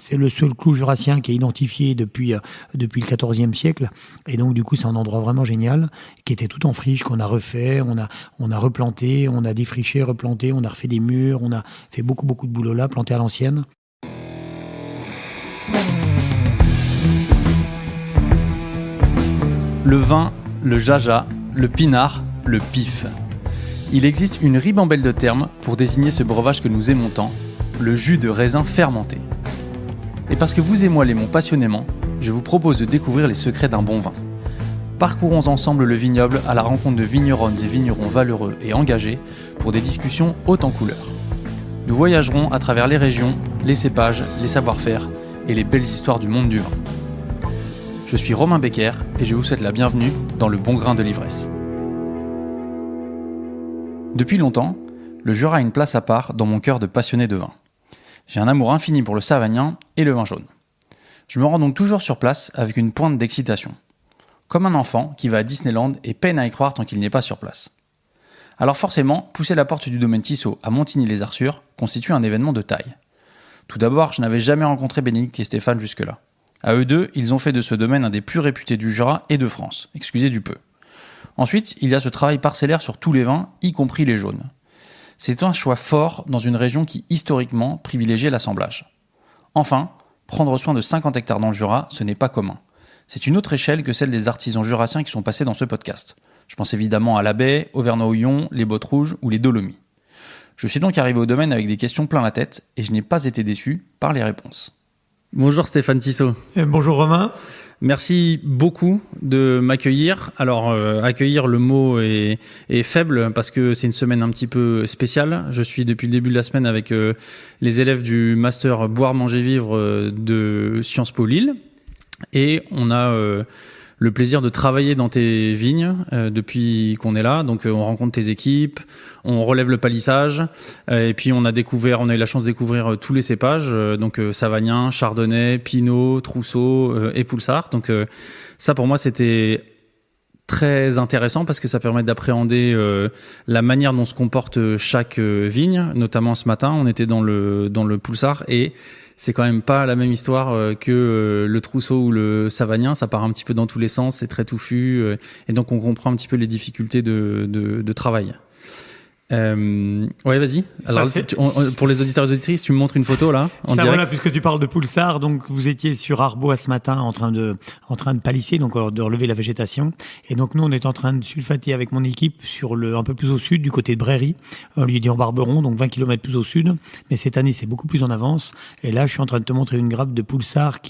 c'est le seul clou jurassien qui est identifié depuis le XIVe siècle. Et donc, du coup, c'est un endroit vraiment génial, qui était tout en friche, qu'on a refait, on a replanté, on a défriché, replanté, on a refait des murs, on a fait beaucoup de boulot là, planté à l'ancienne. Le vin, le jaja, le pinard, le pif. Il existe une ribambelle de termes pour désigner ce breuvage que nous aimons tant, le jus de raisin fermenté. Et parce que vous et moi l'aimons passionnément, je vous propose de découvrir les secrets d'un bon vin. Parcourons ensemble le vignoble à la rencontre de vigneronnes et vignerons valeureux et engagés pour des discussions hautes en couleurs. Nous voyagerons à travers les régions, les cépages, les savoir-faire et les belles histoires du monde du vin. Je suis Romain Becker et je vous souhaite la bienvenue dans le bon grain de l'ivresse. Depuis longtemps, le Jura a une place à part dans mon cœur de passionné de vin. J'ai un amour infini pour le savagnin et le vin jaune. Je me rends donc toujours sur place avec une pointe d'excitation. Comme un enfant qui va à Disneyland et peine à y croire tant qu'il n'est pas sur place. Alors forcément, pousser la porte du domaine Tissot à Montigny-les-Arçures constitue un événement de taille. Tout d'abord, je n'avais jamais rencontré Bénédicte et Stéphane jusque-là. À eux deux, ils ont fait de ce domaine un des plus réputés du Jura et de France, excusez du peu. Ensuite, il y a ce travail parcellaire sur tous les vins, y compris les jaunes. C'est un choix fort dans une région qui, historiquement, privilégiait l'assemblage. Enfin, prendre soin de 50 hectares dans le Jura, ce n'est pas commun. C'est une autre échelle que celle des artisans jurassiens qui sont passés dans ce podcast. Je pense évidemment à la Baie, au Vernois-Houillon, les Bottes Rouges ou les Dolomies. Je suis donc arrivé au domaine avec des questions plein la tête et je n'ai pas été déçu par les réponses. Bonjour Stéphane Tissot. Bonjour Romain. Merci beaucoup de m'accueillir. Alors, accueillir, le mot est faible parce que c'est une semaine un petit peu spéciale. Je suis depuis le début de la semaine avec les élèves du master Boire, Manger, Vivre de Sciences Po Lille. Et on a le plaisir de travailler dans tes vignes depuis qu'on est là. Donc, on rencontre tes équipes, on relève le palissage. Et puis, on a eu la chance de découvrir tous les cépages. Donc, Savagnin, Chardonnay, Pinot, Trousseau et Poulsard. Donc, ça, pour moi, c'était très intéressant parce que ça permet d'appréhender la manière dont se comporte chaque vigne. Notamment ce matin, on était dans le Poulsard et c'est quand même pas la même histoire que le Trousseau ou le Savagnin. Ça part un petit peu dans tous les sens, c'est très touffu. Et donc, on comprend un petit peu les difficultés de travail. Ouais, vas-y. Alors, pour les auditeurs et auditrices, tu me montres une photo là, en direct. Voilà, puisque tu parles de Poulsard, donc vous étiez sur Arbois ce matin en train de palisser, donc de relever la végétation. Et donc nous, on est en train de sulfater avec mon équipe sur un peu plus au sud, du côté de Bréry, on lui dit en Barberon, donc 20 km plus au sud. Mais cette année, c'est beaucoup plus en avance. Et là, je suis en train de te montrer une grappe de Poulsard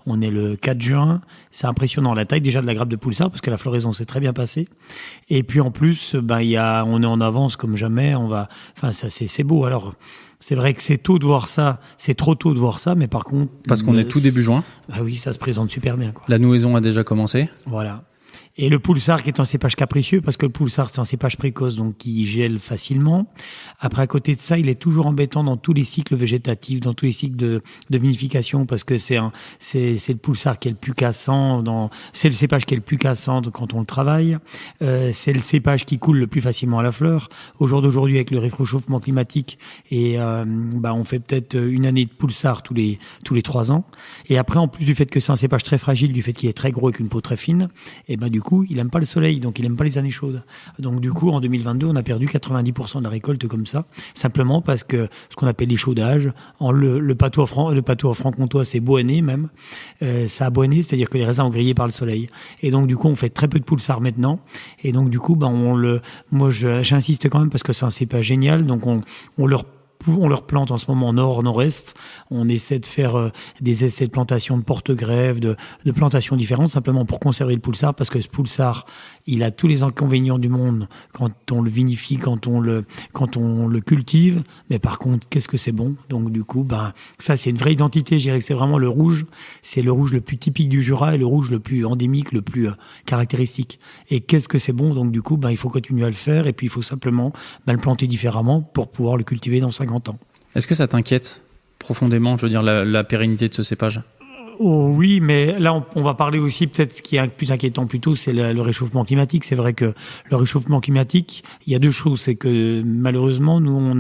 on est le 4 juin. C'est impressionnant, la taille déjà de la grappe de Poulsard, parce que la floraison s'est très bien passée. Et puis en plus, on est en avance comme jamais. C'est beau. Alors, c'est vrai que c'est tôt de voir ça. C'est trop tôt de voir ça, mais par contre, parce qu'on est tout début juin. Bah oui, ça se présente super bien, quoi. La nouaison a déjà commencé. Voilà. Et le Poulsard qui est un cépage capricieux, parce que le Poulsard c'est un cépage précoce, donc qui gèle facilement. Après, à côté de ça, il est toujours embêtant dans tous les cycles végétatifs, dans tous les cycles de vinification, parce que c'est le Poulsard qui est le plus cassant, c'est le cépage qui est le plus cassant quand on le travaille. C'est le cépage qui coule le plus facilement à la fleur. Au jour d'aujourd'hui, avec le réchauffement climatique, on fait peut-être une année de Poulsard tous les 3 ans. Et après, en plus du fait que c'est un cépage très fragile, du fait qu'il est très gros avec une peau très fine, et du coup, il aime pas le soleil, donc il aime pas les années chaudes. Donc du coup, en 2022, on a perdu 90% de la récolte comme ça, simplement parce que ce qu'on appelle l'échaudages, le patois franc-comtois, c'est bohêné même, ça a bohêné, c'est-à-dire que les raisins ont grillé par le soleil. Et donc du coup, on fait très peu de Poulsard maintenant. Et donc du coup, j'insiste quand même parce que c'est un cépage génial, donc on leur plante en ce moment nord-nord-est. On essaie de faire des essais de plantation de porte-grève, de plantations différentes, simplement pour conserver le Poulsard, parce que ce Poulsard, il a tous les inconvénients du monde quand on le vinifie, quand on le cultive. Mais par contre, qu'est-ce que c'est bon. Donc du coup, ça c'est une vraie identité. Je dirais que c'est vraiment le rouge. C'est le rouge le plus typique du Jura et le rouge le plus endémique, le plus caractéristique. Et qu'est-ce que c'est bon. Donc du coup, il faut continuer à le faire et puis il faut simplement le planter différemment pour pouvoir le cultiver dans 50 ans. Est-ce que ça t'inquiète profondément, je veux dire, la pérennité de ce cépage ? Oh, oui, mais là, on va parler aussi, peut-être, ce qui est plus inquiétant plutôt, c'est le réchauffement climatique. C'est vrai que le réchauffement climatique, il y a deux choses. C'est que, malheureusement, nous,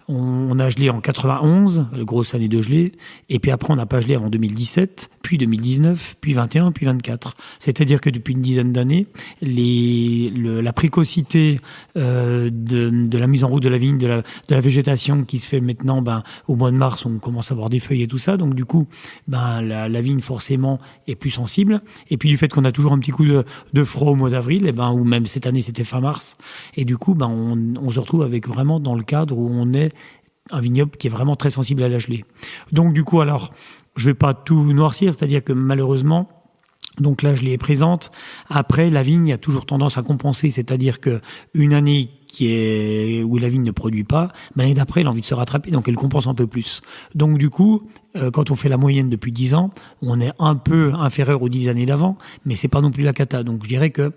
On a gelé en 91, la grosse année de gelée, et puis après on n'a pas gelé avant 2017, puis 2019, puis 21, puis 24. C'est-à-dire que depuis une dizaine d'années, la précocité de la mise en route de la vigne, de la végétation qui se fait maintenant, au mois de mars, on commence à avoir des feuilles et tout ça, donc du coup, la vigne forcément est plus sensible. Et puis du fait qu'on a toujours un petit coup de froid au mois d'avril, ou même cette année c'était fin mars, et du coup, on se retrouve avec vraiment dans le cadre où on est un vignoble qui est vraiment très sensible à la gelée. Donc du coup, alors, je vais pas tout noircir, c'est-à-dire que malheureusement, donc la gelée est présente. Après, la vigne a toujours tendance à compenser, c'est-à-dire que une année où la vigne ne produit pas, l'année d'après, elle a envie de se rattraper, donc elle compense un peu plus. Donc du coup, quand on fait la moyenne depuis 10 ans, on est un peu inférieur aux 10 années d'avant, mais c'est pas non plus la cata. Donc je dirais que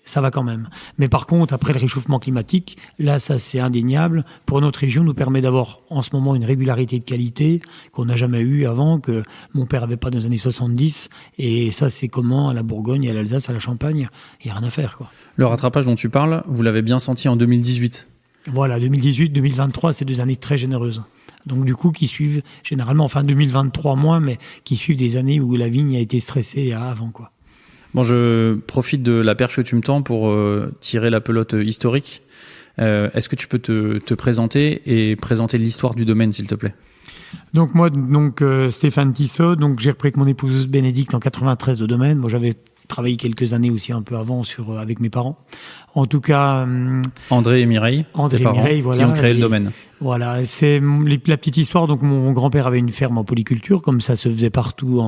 ça va quand même. Mais par contre, après le réchauffement climatique, là, ça c'est indéniable. Pour notre région, nous permet d'avoir en ce moment une régularité de qualité qu'on n'a jamais eue avant, que mon père avait pas dans les années 70. Et ça, c'est comment à la Bourgogne, à l'Alsace, à la Champagne, il n'y a rien à faire, quoi. Le rattrapage dont tu parles, vous l'avez bien senti en 2018. Voilà, 2018, 2023, c'est 2 années très généreuses. Donc du coup, qui suivent généralement, 2023 moins, mais qui suivent des années où la vigne a été stressée avant, quoi. Bon, je profite de la perche que tu me tends pour tirer la pelote historique. Est-ce que tu peux te présenter et présenter l'histoire du domaine, s'il te plaît ? Donc moi, Stéphane Tissot, j'ai repris avec mon épouse Bénédicte en 93 le domaine. Moi, j'avais travaillé quelques années aussi un peu avant avec mes parents. En tout cas, André et Mireille, tes parents, qui ont créé le domaine. Voilà, c'est la petite histoire. Donc mon grand-père avait une ferme en polyculture, comme ça se faisait partout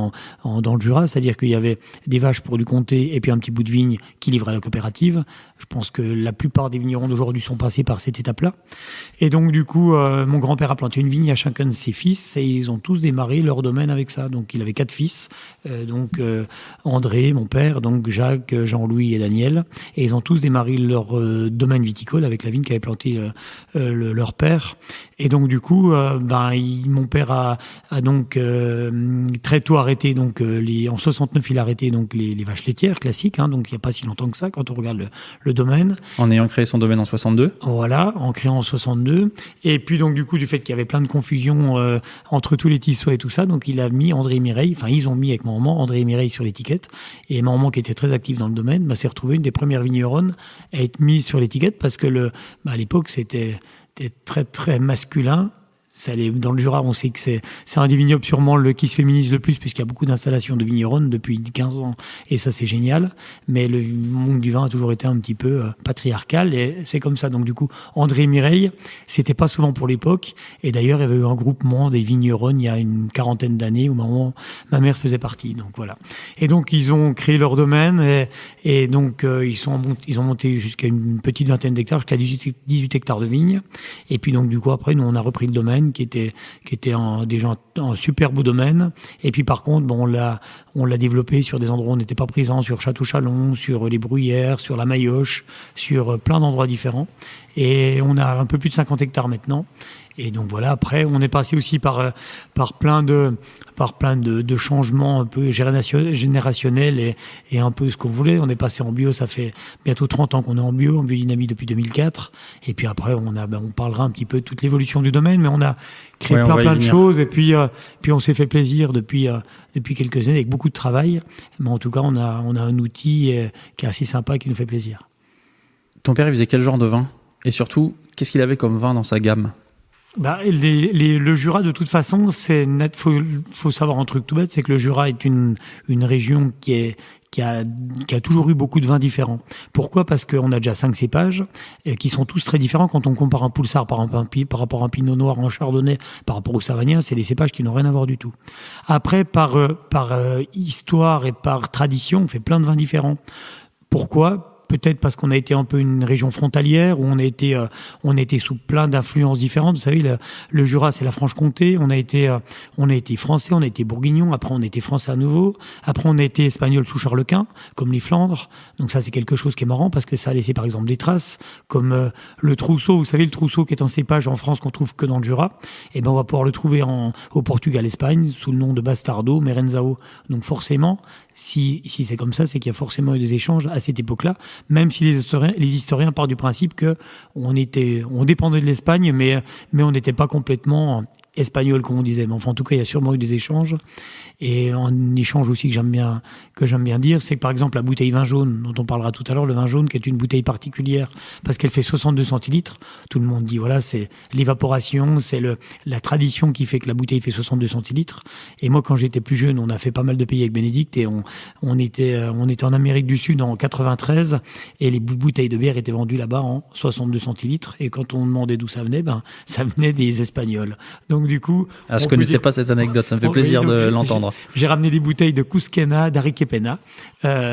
dans le Jura, c'est-à-dire qu'il y avait des vaches pour du comté et puis un petit bout de vigne qui livrait à la coopérative. Je pense que la plupart des vignerons d'aujourd'hui sont passés par cette étape-là. Et donc du coup, mon grand-père a planté une vigne à chacun de ses fils et ils ont tous démarré leur domaine avec ça. Donc il avait 4 fils, André, mon père, donc Jacques, Jean-Louis et Daniel, et ils ont tous démarré leur domaine viticole avec la vigne qu'avait planté leur père. Et donc du coup, mon père a donc très tôt arrêté. Donc en 69, il a arrêté donc les vaches laitières classiques. Donc il n'y a pas si longtemps que ça quand on regarde le domaine. En ayant créé son domaine en 62. Voilà, en créant en 62. Et puis donc du coup, du fait qu'il y avait plein de confusion entre tous les tissois et tout ça, donc il a mis André et Mireille. Enfin, ils ont mis avec ma maman André et Mireille sur l'étiquette. Et ma maman, qui était très active dans le domaine, s'est retrouvée une des premières vigneronnes à être mise sur l'étiquette parce que à l'époque c'était très très masculin. Dans le Jura, on sait que c'est un des vignobles sûrement qui se féminise le plus puisqu'il y a beaucoup d'installations de vigneronnes depuis 15 ans et ça c'est génial. Mais le monde du vin a toujours été un petit peu patriarcal et c'est comme ça. Donc du coup, André et Mireille, c'était pas souvent pour l'époque. Et d'ailleurs, il y avait eu un groupement des vigneronnes il y a une 40aine d'années où ma mère faisait partie. Donc voilà. Et donc ils ont créé leur domaine et donc ils ont monté jusqu'à une petite vingtaine d'hectares, jusqu'à 18 hectares de vignes. Et puis donc du coup après, nous on a repris le domaine qui était déjà un super beau domaine. Et puis par contre, on l'a développé sur des endroits où on n'était pas présent, sur Château-Chalon, sur les Bruyères, sur la Maillotche, sur plein d'endroits différents. Et on a un peu plus de 50 hectares maintenant. Et donc voilà, après, on est passé aussi par plein de changements un peu générationnels et un peu ce qu'on voulait. On est passé en bio, ça fait bientôt 30 ans qu'on est en biodynamie depuis 2004. Et puis après, on parlera un petit peu de toute l'évolution du domaine, mais on a créé plein de choses. Et puis on s'est fait plaisir depuis quelques années avec beaucoup de travail. Mais en tout cas, on a un outil qui est assez sympa et qui nous fait plaisir. Ton père, il faisait quel genre de vin ? Et surtout, qu'est-ce qu'il avait comme vin dans sa gamme ? Le Jura, de toute façon, c'est net. Faut savoir un truc tout bête, c'est que le Jura est une région qui a toujours eu beaucoup de vins différents. Pourquoi ? Parce qu'on a déjà 5 cépages qui sont tous très différents. Quand on compare un Poulsard par rapport à un Pinot Noir, un Chardonnay par rapport au Savagnin, c'est des cépages qui n'ont rien à voir du tout. Après, par histoire et par tradition, on fait plein de vins différents. Pourquoi ? Peut-être parce qu'on a été un peu une région frontalière où on a été sous plein d'influences différentes. Vous savez, le Jura, c'est la Franche-Comté. On a été français, on a été bourguignon. Après, on a été français à nouveau. Après, on a été espagnol sous Charles Quint, comme les Flandres. Donc ça, c'est quelque chose qui est marrant parce que ça a laissé, par exemple, des traces, comme le Trousseau. Vous savez, le Trousseau qui est un cépage en France qu'on trouve que dans le Jura. Et on va pouvoir le trouver au Portugal, Espagne, sous le nom de Bastardo, Merenzao. Donc forcément, si c'est comme ça, c'est qu'il y a forcément eu des échanges à cette époque-là. même si les historiens partent du principe que on dépendait de l'Espagne, mais on n'était pas complètement espagnol, comme on disait. Mais enfin, en tout cas, il y a sûrement eu des échanges. Et un échange aussi que j'aime bien dire, c'est que par exemple la bouteille vin jaune, dont on parlera tout à l'heure, le vin jaune qui est une bouteille particulière parce qu'elle fait 62 centilitres. Tout le monde dit voilà, c'est l'évaporation, c'est la tradition qui fait que la bouteille fait 62 centilitres. Et moi, quand j'étais plus jeune, on a fait pas mal de pays avec Bénédicte et on était en Amérique du Sud en 93 et les bouteilles de bière étaient vendues là-bas en 62 centilitres. Et quand on demandait d'où ça venait, ça venait des Espagnols. Donc du coup, je connaissais pas cette anecdote. Ça me fait plaisir de l'entendre. J'ai ramené des bouteilles de Cusquena, d'Arequepena,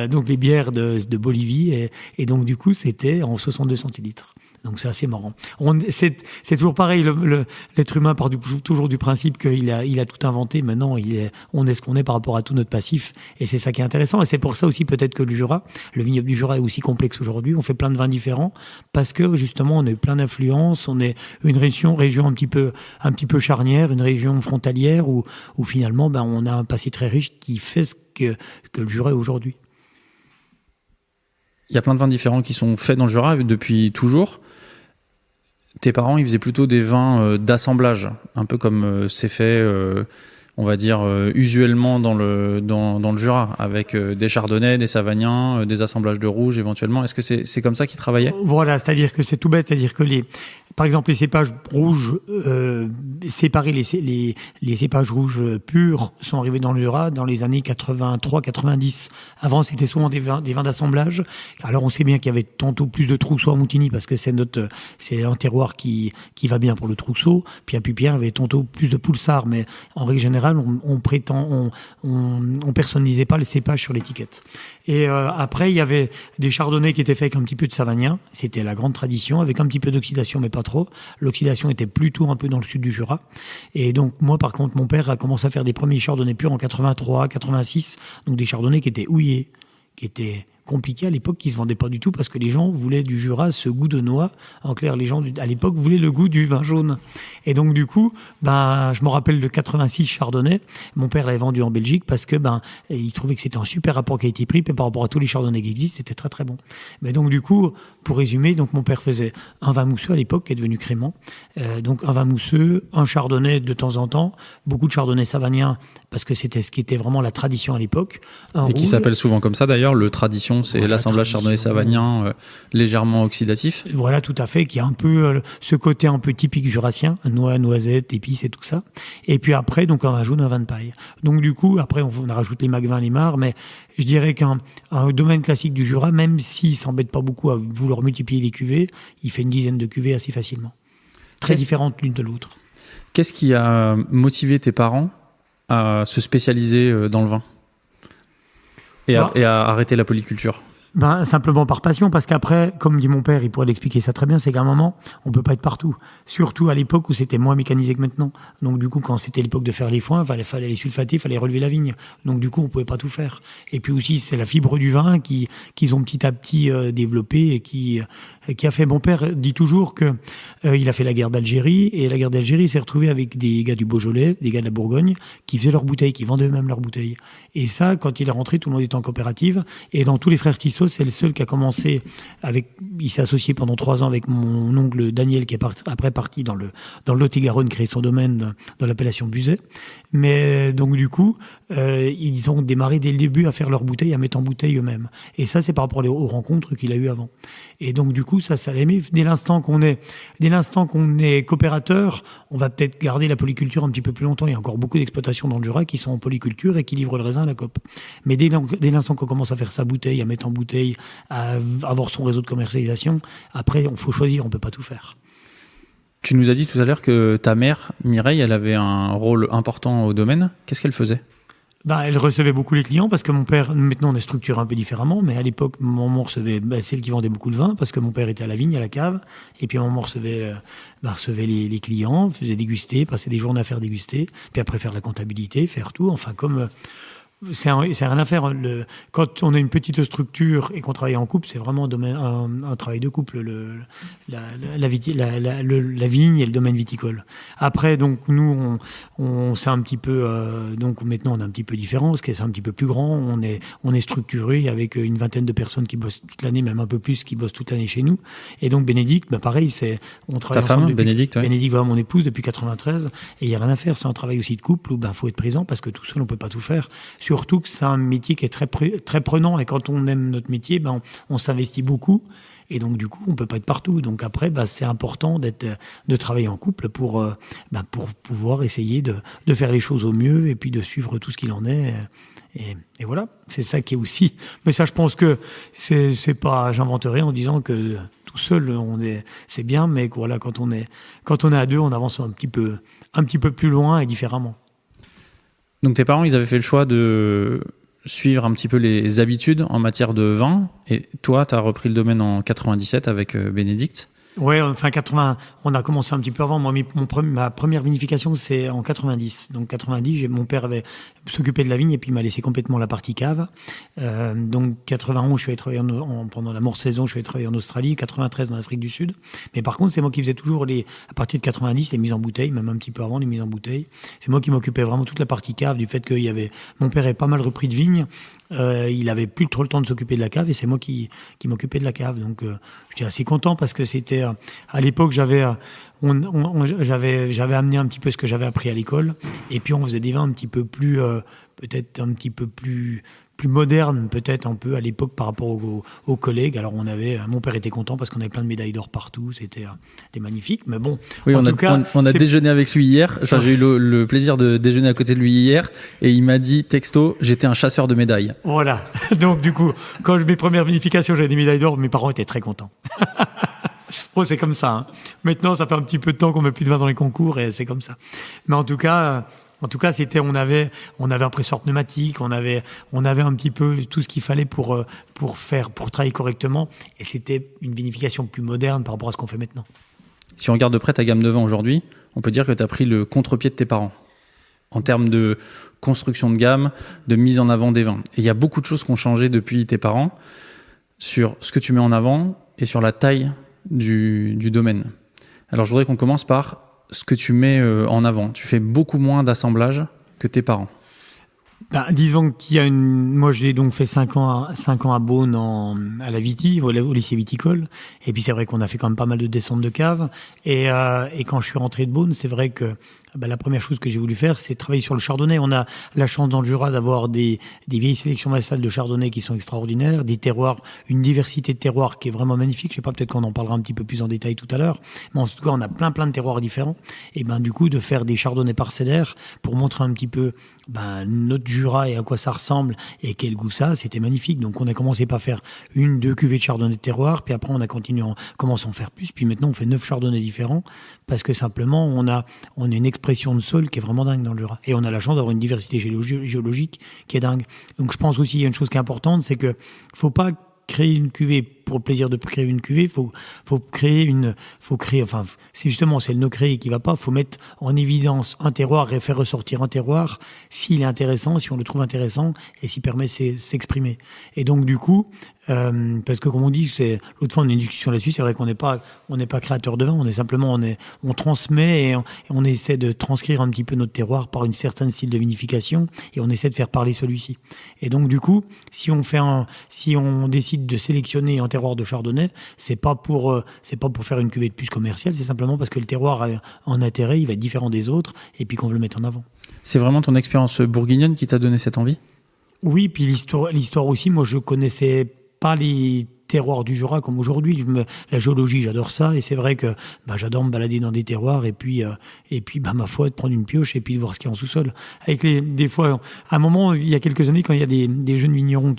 donc les bières de Bolivie, et donc du coup c'était en 62 centilitres. Donc c'est assez marrant. C'est toujours pareil, l'être humain part toujours du principe qu'il a tout inventé. Maintenant, on est ce qu'on est par rapport à tout notre passif, et c'est ça qui est intéressant. Et c'est pour ça aussi peut-être que le vignoble du Jura est aussi complexe aujourd'hui. On fait plein de vins différents parce que justement on a eu plein d'influences. On est une région un petit peu charnière, une région frontalière où finalement on a un passé très riche qui fait ce que le Jura est aujourd'hui. Il y a plein de vins différents qui sont faits dans le Jura depuis toujours. Tes parents, ils faisaient plutôt des vins d'assemblage, un peu comme c'est fait, on va dire, usuellement dans le Jura, avec des chardonnays, des savagnin, des assemblages de rouges éventuellement. Est-ce que c'est comme ça qu'ils travaillaient ? Voilà, c'est-à-dire que c'est tout bête, c'est-à-dire que par exemple, les cépages rouges, séparer les cépages rouges purs sont arrivés dans le Jura dans les années 83-90. Avant, c'était souvent des vins d'assemblage. Alors, on sait bien qu'il y avait tantôt plus de Trousseau à Montigny parce que c'est un terroir qui va bien pour le Trousseau. Puis à Pupien, il y avait tantôt plus de Poulsard. Mais en règle générale, on personnalisait pas les cépages sur l'étiquette. Et après, il y avait des chardonnays qui étaient faits avec un petit peu de savagnin. C'était la grande tradition, avec un petit peu d'oxydation, mais pas trop. L'oxydation était plutôt un peu dans le sud du Jura. Et donc, moi, par contre, mon père a commencé à faire des premiers chardonnays purs en 83, 86. Donc, des chardonnays qui étaient houillés, qui étaient compliqués à l'époque, qui se vendaient pas du tout parce que les gens voulaient du Jura ce goût de noix. En clair, les gens à l'époque voulaient le goût du vin jaune. Et donc du coup, je me rappelle de 86 chardonnay. Mon père l'avait vendu en Belgique parce que il trouvait que c'était un super rapport qualité-prix, et par rapport à tous les chardonnays qui existent, c'était très très bon. Mais donc du coup, pour résumer, donc mon père faisait un vin mousseux à l'époque qui est devenu crémant. Donc un vin mousseux, un chardonnay de temps en temps, beaucoup de chardonnay savagnin parce que c'était ce qui était vraiment la tradition à l'époque. Et qui s'appelle souvent comme ça d'ailleurs, le tradition, c'est l'assemblage chardonnay-savagnin légèrement oxydatif. Voilà, tout à fait, qui a un peu ce côté un peu typique jurassien, noix, noisettes, épices et tout ça. Et puis après, donc un vin jaune, un vin de paille. Donc du coup, après, on rajoute les magvins, les mares, mais je dirais qu'un domaine classique du Jura, même s'il s'embête pas beaucoup à vouloir multiplier les cuvées, il fait une dizaine de cuvées assez facilement. Très différentes l'une de l'autre. Qu'est-ce qui a motivé tes parents à se spécialiser dans le vin et à arrêter la polyculture? Simplement par passion, parce qu'après, comme dit mon père, il pourrait l'expliquer ça très bien, c'est qu'à un moment, on peut pas être partout. Surtout à l'époque où c'était moins mécanisé que maintenant. Donc du coup, quand c'était l'époque de faire les foins, fallait les sulfater, fallait relever la vigne. Donc du coup, on pouvait pas tout faire. Et puis aussi, c'est la fibre du vin qu'ils ont petit à petit développé et qui a fait. Mon père dit toujours que il a fait la guerre d'Algérie, et la guerre d'Algérie il s'est retrouvé avec des gars du Beaujolais, des gars de la Bourgogne, qui faisaient leurs bouteilles, qui vendaient eux-mêmes leurs bouteilles. Et ça, quand il est rentré, tout le monde était en coopérative. Et dans tous les frères Tissot, c'est le seul qui a commencé il s'est associé pendant 3 ans avec mon oncle Daniel, qui est après parti dans le Lot-et-Garonne, créer son domaine dans l'appellation Buzet. Mais donc du coup, ils ont démarré dès le début à faire leurs bouteilles, à mettre en bouteille eux-mêmes. Et ça, c'est par rapport aux rencontres qu'il a eues avant. Et donc du coup, ça l'aimait. Dès l'instant qu'on est coopérateur, on va peut-être garder la polyculture un petit peu plus longtemps. Il y a encore beaucoup d'exploitations dans le Jura qui sont en polyculture et qui livrent le raisin à la coop. Mais dès l'instant qu'on commence à faire sa bouteille, à mettre en bouteille, à avoir son réseau de commercialisation, après, il faut choisir, on peut pas tout faire. Tu nous as dit tout à l'heure que ta mère, Mireille, elle avait un rôle important au domaine. Qu'est-ce qu'elle faisait ? Elle recevait beaucoup les clients parce que mon père, maintenant on est structuré un peu différemment, mais à l'époque, maman recevait celle qui vendait beaucoup de vin parce que mon père était à la vigne, à la cave, et puis maman recevait les clients, faisait déguster, passait des journées à faire déguster, puis après faire la comptabilité, faire tout, enfin comme C'est rien à faire. Quand on a une petite structure et qu'on travaille en couple, c'est vraiment un travail de couple, la vigne et le domaine viticole. Après, donc nous, on c'est un petit peu, donc maintenant on est un petit peu différent, parce que c'est un petit peu plus grand. On est structuré avec une vingtaine de personnes qui bossent toute l'année, même un peu plus, qui bossent toute l'année chez nous. Et donc Bénédicte, pareil, on travaille Ta ensemble femme, Bénédicte, ouais. Bénédicte, voilà, mon épouse depuis 93, et il y a rien à faire. C'est un travail aussi de couple où faut être présent parce que tout seul on peut pas tout faire. Surtout que c'est un métier qui est très prenant, et quand on aime notre métier, on s'investit beaucoup, et donc du coup on peut pas être partout. Donc après, c'est important de travailler en couple pour pouvoir essayer de faire les choses au mieux et puis de suivre tout ce qu'il en est. Et voilà, c'est ça qui est aussi. Mais ça, je pense que c'est pas, j'invente rien en disant que tout seul c'est bien, mais que voilà, quand on est à deux, on avance un petit peu plus loin et différemment. Donc tes parents, ils avaient fait le choix de suivre un petit peu les habitudes en matière de vin, et toi, tu as repris le domaine en 97 avec Bénédicte. Ouais, enfin 80, on a commencé un petit peu avant. Moi, ma première vinification, c'est en 90. Donc 90, mon père avait s'occupé de la vigne et puis il m'a laissé complètement la partie cave. Donc 91, je suis allé travailler pendant la saison, je suis allé travailler en Australie, 93 en Afrique du Sud. Mais par contre, c'est moi qui faisais toujours à partir de 90, les mises en bouteille, même un petit peu avant les mises en bouteille. C'est moi qui m'occupais vraiment toute la partie cave, du fait que mon père avait pas mal repris de vignes. Il avait plus trop le temps de s'occuper de la cave, et c'est moi qui m'occupais de la cave. Donc j'étais assez content parce que c'était à l'époque j'avais amené un petit peu ce que j'avais appris à l'école, et puis on faisait des vins un petit peu plus peut-être un petit peu plus moderne, peut-être un peu à l'époque par rapport aux collègues. Alors mon père était content parce qu'on avait plein de médailles d'or partout, c'était magnifique. Mais bon, oui, on a déjeuné avec lui hier. Enfin, j'ai eu le plaisir de déjeuner à côté de lui hier, et il m'a dit texto, j'étais un chasseur de médailles. Voilà. Donc du coup, quand mes premières vinifications, j'avais des médailles d'or, mes parents étaient très contents. Bon, c'est comme ça. Hein. Maintenant, ça fait un petit peu de temps qu'on met plus de vin dans les concours, et c'est comme ça. Mais en tout cas, on avait un pressoir pneumatique, on avait un petit peu tout ce qu'il fallait pour travailler correctement, et c'était une vinification plus moderne par rapport à ce qu'on fait maintenant. Si on regarde de près ta gamme de vins aujourd'hui, on peut dire que tu as pris le contre-pied de tes parents en termes de construction de gamme, de mise en avant des vins. Et il y a beaucoup de choses qui ont changé depuis tes parents sur ce que tu mets en avant et sur la taille du domaine. Alors je voudrais qu'on commence par ce que tu mets en avant. Tu fais beaucoup moins d'assemblage que tes parents. Disons qu'il y a moi j'ai donc fait 5 ans à Beaune à la Viti, au lycée viticole, et puis c'est vrai qu'on a fait quand même pas mal de descentes de cave, et quand je suis rentré de Beaune, c'est vrai que la première chose que j'ai voulu faire, c'est travailler sur le chardonnay. On a la chance dans le Jura d'avoir des vieilles sélections massales de chardonnay qui sont extraordinaires, des terroirs, une diversité de terroirs qui est vraiment magnifique. Je sais pas, peut-être qu'on en parlera un petit peu plus en détail tout à l'heure, mais en tout cas, on a plein de terroirs différents. Et du coup, de faire des chardonnays parcellaires pour montrer un petit peu notre Jura et à quoi ça ressemble et quel goût ça, c'était magnifique. Donc on a commencé par faire 1-2 cuvées de chardonnay de terroir, puis après on a continué commencé à en faire plus, puis maintenant on fait 9 chardonnays différents, parce que simplement on a une expression de sol qui est vraiment dingue dans le Jura, et on a la chance d'avoir une diversité géologique qui est dingue. Donc je pense aussi il y a une chose qui est importante, c'est que faut pas créer une cuvée pour le plaisir de créer une cuvée, c'est le no créer qui va pas, faut mettre en évidence un terroir et faire ressortir un terroir s'il est intéressant, si on le trouve intéressant et s'il permet de s'exprimer. Et donc du coup, parce que comme on dit, l'autre fois on a une discussion là-dessus, c'est vrai qu'on n'est pas créateur de vin, on est simplement, on transmet et on essaie de transcrire un petit peu notre terroir par une certaine style de vinification, et on essaie de faire parler celui-ci. Et donc du coup, si on décide de sélectionner un terroir de chardonnay, c'est pas pour faire une cuvée de plus commerciale, c'est simplement parce que le terroir a un intérêt, il va être différent des autres, et puis qu'on veut le mettre en avant. C'est vraiment ton expérience bourguignonne qui t'a donné cette envie ? Oui, puis l'histoire aussi, moi je connaissais pas les terroirs du Jura comme aujourd'hui. La géologie, j'adore ça, et c'est vrai que j'adore me balader dans des terroirs, et puis ma foi, de prendre une pioche et puis de voir ce qu'il y a en sous-sol. Des fois, à un moment, il y a quelques années, quand il y a des jeunes vignerons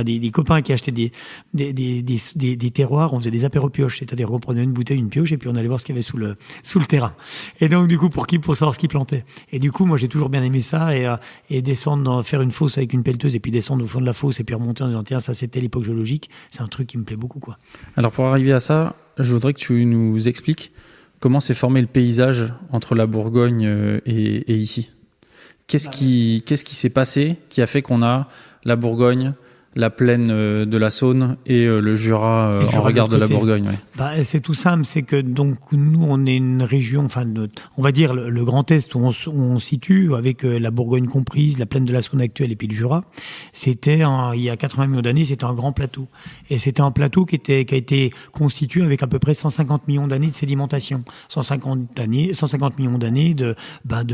des copains qui achetaient des terroirs, on faisait des apéros pioches, c'est-à-dire on prenait une bouteille, une pioche, et puis on allait voir ce qu'il y avait sous le terrain. Et donc du coup, pour savoir ce qu'ils plantaient. Et du coup, moi j'ai toujours bien aimé ça, et descendre, faire une fosse avec une pelleteuse, et puis descendre au fond de la fosse, et puis remonter en disant tiens, ça c'était l'époque géologique, c'est un truc qui me plaît beaucoup, quoi. Alors pour arriver à ça, je voudrais que tu nous expliques comment s'est formé le paysage entre la Bourgogne et ici. Qu'est-ce qui s'est passé qui a fait qu'on a la Bourgogne, la plaine de la Saône et le Jura en regard de la Bourgogne? C'est tout simple, c'est que donc nous on est une région, on va dire le Grand Est où on se situe, avec la Bourgogne comprise, la plaine de la Saône actuelle et puis le Jura. C'était il y a 80 millions d'années, c'était un grand plateau, et c'était un plateau qui a été constitué avec à peu près 150 millions d'années de sédimentation, 150 millions d'années de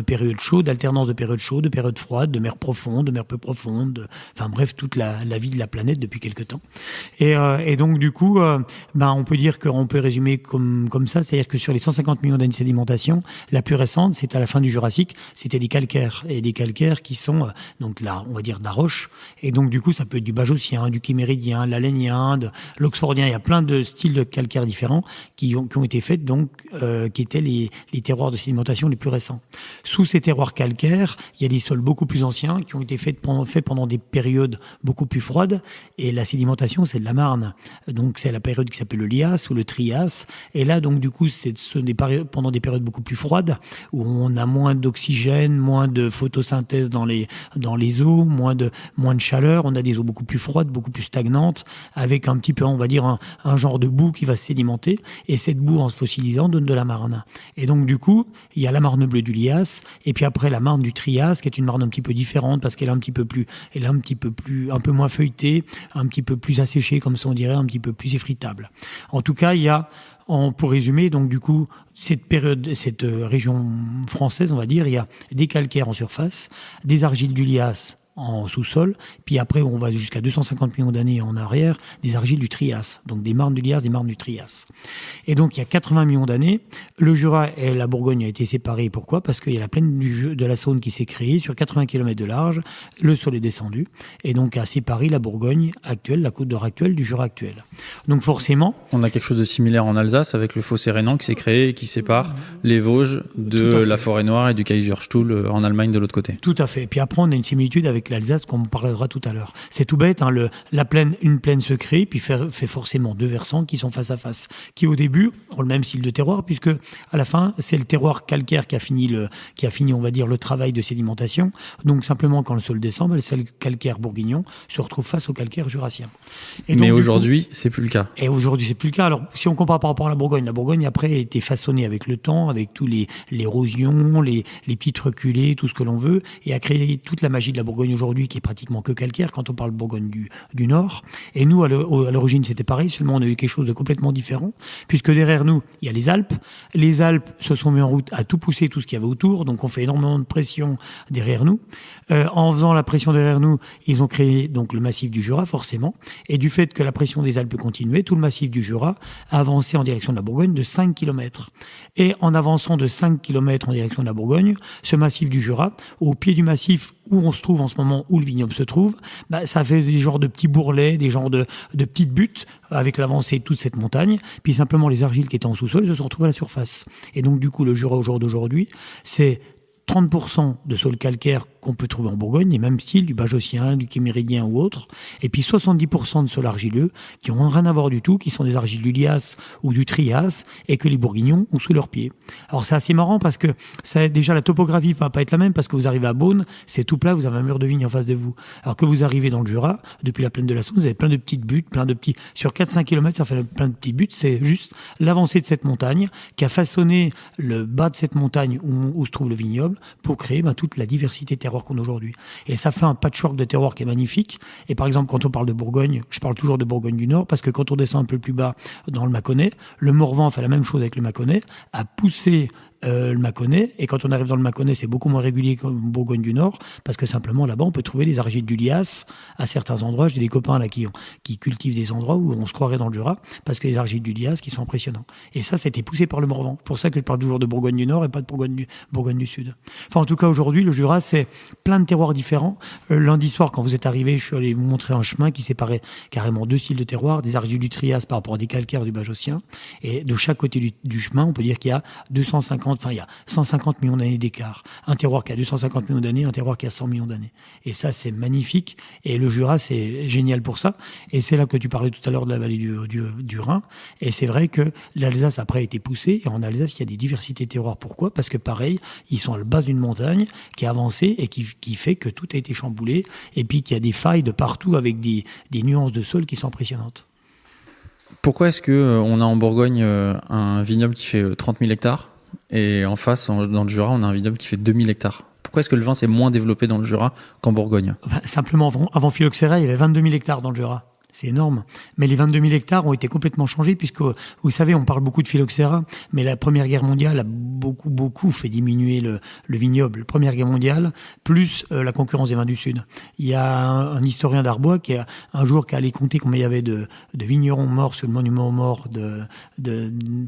périodes chaudes, d'alternance de périodes chaudes, de périodes froides, de mer profonde, de mer peu profonde, bref, toute la vie de la planète depuis quelque temps. Et donc du coup, on peut dire qu'on peut résumer comme ça, c'est-à-dire que sur les 150 millions d'années de sédimentation, la plus récente, c'est à la fin du Jurassique, c'était des calcaires, et des calcaires qui sont donc là, on va dire de la roche, et donc du coup ça peut être du bajocien, du chiméridien, l'alénien, de l'oxfordien, il y a plein de styles de calcaires différents qui ont été faits, donc qui étaient les terroirs de sédimentation les plus récents. Sous ces terroirs calcaires, il y a des sols beaucoup plus anciens qui ont été faits pendant des périodes beaucoup plus froides. Et la sédimentation, c'est de la marne. Donc, c'est la période qui s'appelle le Lias ou le Trias. Et là, donc, du coup, pendant des périodes beaucoup plus froides, où on a moins d'oxygène, moins de photosynthèse dans les eaux, moins de chaleur. On a des eaux beaucoup plus froides, beaucoup plus stagnantes, avec un petit peu, on va dire, un genre de boue qui va se sédimenter. Et cette boue, en se fossilisant, donne de la marne. Et donc, du coup, il y a la marne bleue du Lias, et puis après, la marne du Trias, qui est une marne un petit peu différente, parce qu'elle est un peu moins feuilletée, un petit peu plus asséché, comme ça on dirait, un petit peu plus effritable. En tout cas, il y a, pour résumer, donc du coup, cette région française, on va dire, il y a des calcaires en surface, des argiles du Lias en sous-sol, puis après on va jusqu'à 250 millions d'années en arrière, des argiles du Trias, donc des marnes du Lias, des marnes du Trias. Et donc il y a 80 millions d'années, le Jura et la Bourgogne ont été séparés. Pourquoi ? Parce qu'il y a la plaine de la Saône qui s'est créée sur 80 km de large, le sol est descendu, et donc a séparé la Bourgogne actuelle, la Côte d'Or actuelle, du Jura actuel. Donc forcément... On a quelque chose de similaire en Alsace avec le fossé rhénan qui s'est créé et qui sépare les Vosges de la Forêt-Noire et du Kaiserstuhl en Allemagne de l'autre côté. Tout à fait. Puis après on a une similitude avec l'Alsace qu'on parlera tout à l'heure. C'est tout bête, une plaine se crée, puis fait forcément deux versants qui sont face à face, qui au début ont le même style de terroir, puisque à la fin c'est le terroir calcaire qui a fini on va dire le travail de sédimentation. Donc simplement quand le sol descend, le sol calcaire bourguignon se retrouve face au calcaire jurassien. Et mais donc, aujourd'hui c'est plus le cas. Et aujourd'hui c'est plus le cas. Alors si on compare par rapport à la Bourgogne après a été façonnée avec le temps, avec tous l'érosion, les petites reculées, tout ce que l'on veut, et a créé toute la magie de la Bourgogne aujourd'hui, qui est pratiquement que calcaire quand on parle de Bourgogne du Nord. Et nous, à l'origine, c'était pareil, seulement on a eu quelque chose de complètement différent, puisque derrière nous, il y a les Alpes. Les Alpes se sont mis en route à tout pousser, tout ce qu'il y avait autour, donc on fait énormément de pression derrière nous. En faisant la pression derrière nous, ils ont créé donc le massif du Jura, forcément, et du fait que la pression des Alpes continuait, tout le massif du Jura a avancé en direction de la Bourgogne de 5 km. Et en avançant de 5 km en direction de la Bourgogne, ce massif du Jura, au pied du massif où on se trouve en ce moment, où le vignoble se trouve, ça fait des genres de petits bourrelets, des genres de petites buttes avec l'avancée de toute cette montagne. Puis simplement les argiles qui étaient en sous-sol se sont retrouvées à la surface. Et donc du coup, le Jura au jour d'aujourd'hui, c'est 30% de sol calcaire qu'on peut trouver en Bourgogne, les mêmes styles, du bajocien, du chiméridien ou autre, et puis 70% de sol argileux qui n'ont rien à voir du tout, qui sont des argiles du Lias ou du Trias, et que les Bourguignons ont sous leurs pieds. Alors c'est assez marrant parce que déjà la topographie ne va pas être la même, parce que vous arrivez à Beaune, c'est tout plat, vous avez un mur de vigne en face de vous. Alors que vous arrivez dans le Jura, depuis la plaine de la Saône, vous avez plein de petites buttes, sur 4-5 km, ça fait plein de petites buttes. C'est juste l'avancée de cette montagne qui a façonné le bas de cette montagne où se trouve le vignoble pour créer toute la diversité terroir qu'on a aujourd'hui. Et ça fait un patchwork de terroir qui est magnifique. Et par exemple, quand on parle de Bourgogne, je parle toujours de Bourgogne du Nord, parce que quand on descend un peu plus bas dans le Mâconnais, le Morvan fait la même chose avec le Mâconnais, a poussé le Mâconnais, et quand on arrive dans le Mâconnais, c'est beaucoup moins régulier qu'en Bourgogne du Nord, parce que simplement là-bas, on peut trouver des argiles du Lias à certains endroits. J'ai des copains là qui cultivent des endroits où on se croirait dans le Jura, parce que les argiles du Lias qui sont impressionnants. Et ça a été poussé par le Morvan. Pour ça que je parle toujours de Bourgogne du Nord et pas de Bourgogne du Sud. Enfin, en tout cas, aujourd'hui, le Jura, c'est plein de terroirs différents. Lundi soir, quand vous êtes arrivé, je suis allé vous montrer un chemin qui séparait carrément deux styles de terroirs, des argiles du Trias par rapport à des calcaires du bajocien. Et de chaque côté du chemin, on peut dire qu'il y a 250 il y a 150 millions d'années d'écart. Un terroir qui a 250 millions d'années, un terroir qui a 100 millions d'années. Et ça, c'est magnifique. Et le Jura, c'est génial pour ça. Et c'est là que tu parlais tout à l'heure de la vallée du Rhin. Et c'est vrai que l'Alsace, après, a été poussée. Et en Alsace, il y a des diversités de terroirs. Pourquoi? Parce que pareil, ils sont à la base d'une montagne qui est avancée et qui fait que tout a été chamboulé. Et puis qu'il y a des failles de partout avec des nuances de sol qui sont impressionnantes. Pourquoi est-ce qu'on a en Bourgogne un vignoble qui fait 30 000 hectares et en face, dans le Jura, on a un vignoble qui fait 2 000 hectares? Pourquoi est-ce que le vin s'est moins développé dans le Jura qu'en Bourgogne? Simplement, avant Phylloxéra, il y avait 22 000 hectares dans le Jura. C'est énorme. Mais les 22 000 hectares ont été complètement changés puisque, vous savez, on parle beaucoup de phylloxéra, mais la Première Guerre mondiale a beaucoup fait diminuer le vignoble. La Première Guerre mondiale, plus la concurrence des vins du Sud. Il y a un historien d'Arbois qui a un jour qui allé compter combien il y avait de vignerons morts sur le monument aux morts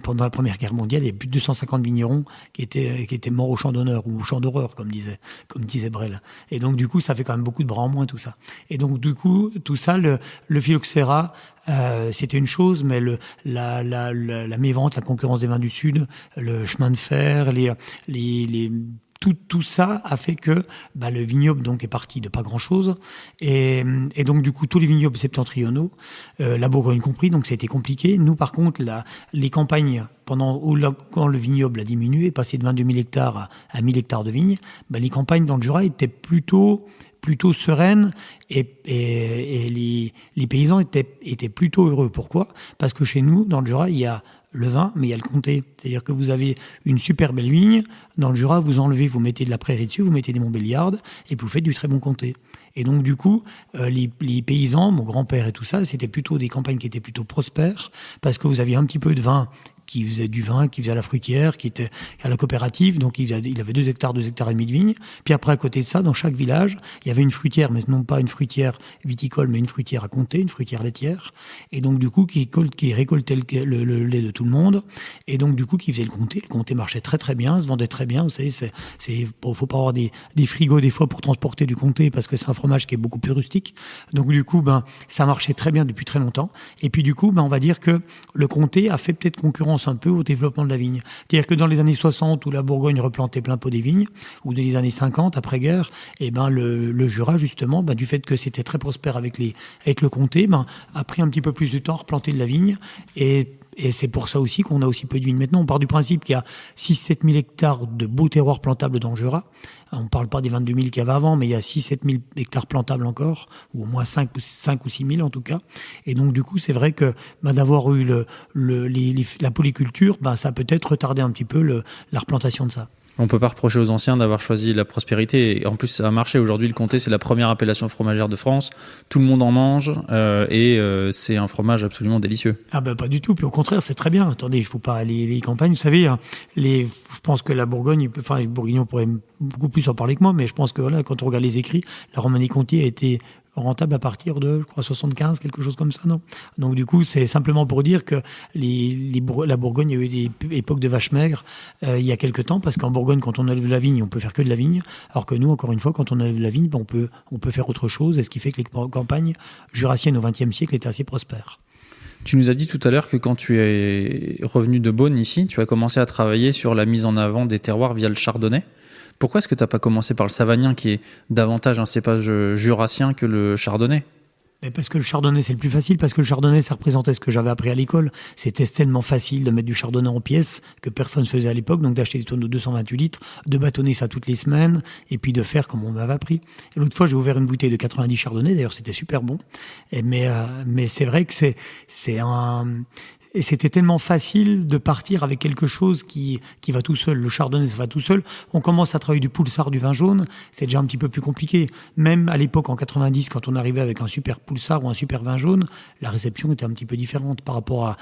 pendant la Première Guerre mondiale. Il y a plus de 250 vignerons qui étaient morts au champ d'honneur ou au champ d'horreur, comme disait Brel. Et donc, du coup, ça fait quand même beaucoup de bras en moins, tout ça. Et donc, du coup, tout ça, le phylloxéra, c'était une chose, mais la mévente, la concurrence des vins du Sud, le chemin de fer, tout ça a fait que le vignoble donc est parti de pas grand-chose et donc du coup tous les vignobles septentrionaux, la Bourgogne compris, donc ça a été compliqué. Nous par contre les campagnes quand le vignoble a diminué, passé de 22 000 hectares à 1 000 hectares de vignes, les campagnes dans le Jura étaient plutôt sereines et les paysans étaient plutôt heureux. Pourquoi? Parce que chez nous, dans le Jura, il y a le vin, mais il y a le comté. C'est-à-dire que vous avez une super belle vigne. Dans le Jura, vous mettez de la prairie dessus, vous mettez des Montbéliardes, et puis vous faites du très bon comté. Et donc, du coup, les paysans, mon grand-père et tout ça, c'était plutôt des campagnes qui étaient plutôt prospères, parce que vous aviez un petit peu de vin qui faisait du vin, qui faisait à la fruitière, qui était à la coopérative, donc il avait 2 hectares et demi de vignes. Puis après, à côté de ça, dans chaque village, il y avait une fruitière, mais non pas une fruitière viticole, mais une fruitière à comté, une fruitière laitière. Et donc, du coup, qui récoltait le lait de tout le monde. Et donc, du coup, qui faisait le comté. Le comté marchait très très bien, se vendait très bien. Vous savez, faut pas avoir des frigos des fois pour transporter du comté, parce que c'est un fromage qui est beaucoup plus rustique. Donc, du coup, ça marchait très bien depuis très longtemps. Et puis, du coup, on va dire que le comté a fait peut-être concurrence un peu au développement de la vigne. C'est-à-dire que dans les années 60, où la Bourgogne replantait plein pot des vignes, ou dans les années 50, après-guerre, le Jura, justement, du fait que c'était très prospère avec le comté, a pris un petit peu plus de temps à replanter de la vigne. Et c'est pour ça aussi qu'on a aussi peu de vignes. Maintenant, on part du principe qu'il y a 6-7 000 hectares de beaux terroirs plantables dans le Jura. On ne parle pas des 22 000 qu'il y avait avant, mais il y a 6-7 000 hectares plantables encore, ou au moins 5 ou 6 000 en tout cas. Et donc, du coup, c'est vrai que d'avoir eu la polyculture, ça a peut-être retardé un petit peu la replantation de ça. On peut pas reprocher aux anciens d'avoir choisi la prospérité. Et en plus, ça a marché. Aujourd'hui, le comté, c'est la première appellation fromagère de France. Tout le monde en mange c'est un fromage absolument délicieux. Ah pas du tout. Puis au contraire, c'est très bien. Attendez, il faut pas les campagnes. Vous savez, je pense que la Bourgogne, les Bourguignons pourraient beaucoup plus en parler que moi, mais je pense que quand on regarde les écrits, la Romanée-Conti a été rentable à partir de, je crois, 75, quelque chose comme ça, non? Donc, du coup, c'est simplement pour dire que la Bourgogne, il y a eu des époques de vaches maigres il y a quelque temps, parce qu'en Bourgogne, quand on enlève la vigne, on peut faire que de la vigne, alors que nous, encore une fois, quand on enlève la vigne, on peut faire autre chose, et ce qui fait que les campagnes jurassiennes au XXe siècle étaient assez prospères. Tu nous as dit tout à l'heure que quand tu es revenu de Beaune ici, tu as commencé à travailler sur la mise en avant des terroirs via le chardonnay. Pourquoi est-ce que tu n'as pas commencé par le savagnin, qui est davantage un cépage jurassien que le chardonnay? Parce que le chardonnay, c'est le plus facile, parce que le chardonnay, ça représentait ce que j'avais appris à l'école. C'était tellement facile de mettre du chardonnay en pièces que personne ne faisait à l'époque, donc d'acheter des tonneaux de 228 litres, de bâtonner ça toutes les semaines, et puis de faire comme on m'avait appris. Et l'autre fois, j'ai ouvert une bouteille de 90 chardonnay, d'ailleurs c'était super bon. Mais c'est vrai que et c'était tellement facile de partir avec quelque chose qui va tout seul. Le chardonnay, ça va tout seul. On commence à travailler du poulsard, du vin jaune. C'est déjà un petit peu plus compliqué. Même à l'époque, en 90, quand on arrivait avec un super poulsard ou un super vin jaune, la réception était un petit peu différente par rapport à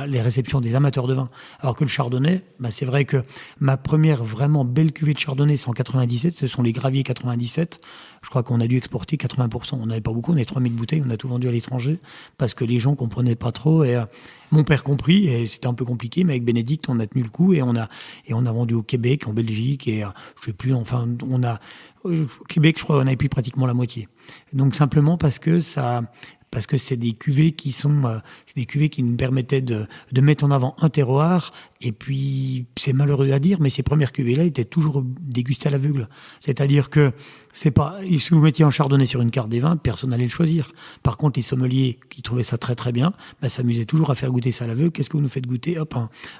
les réceptions des amateurs de vin. Alors que le chardonnay, c'est vrai que ma première vraiment belle cuvée de chardonnay, c'est en 97. Ce sont les Graviers 97. Je crois qu'on a dû exporter 80%. On n'avait pas beaucoup, on avait 3000 bouteilles, on a tout vendu à l'étranger parce que les gens comprenaient pas trop et mon père compris, et c'était un peu compliqué, mais avec Bénédicte, on a tenu le coup et on a vendu au Québec, en Belgique, et je sais plus, enfin, au Québec, je crois, on avait pris pratiquement la moitié. Donc simplement parce que c'est des cuvées qui nous permettaient de mettre en avant un terroir Et puis, c'est malheureux à dire, mais ces premières cuvées-là étaient toujours dégustées à l'aveugle. C'est-à-dire que c'est pas, si vous mettiez un chardonnay sur une carte des vins, personne n'allait le choisir. Par contre, les sommeliers qui trouvaient ça très très bien, s'amusaient toujours à faire goûter ça à l'aveugle. Qu'est-ce que vous nous faites goûter? Hop,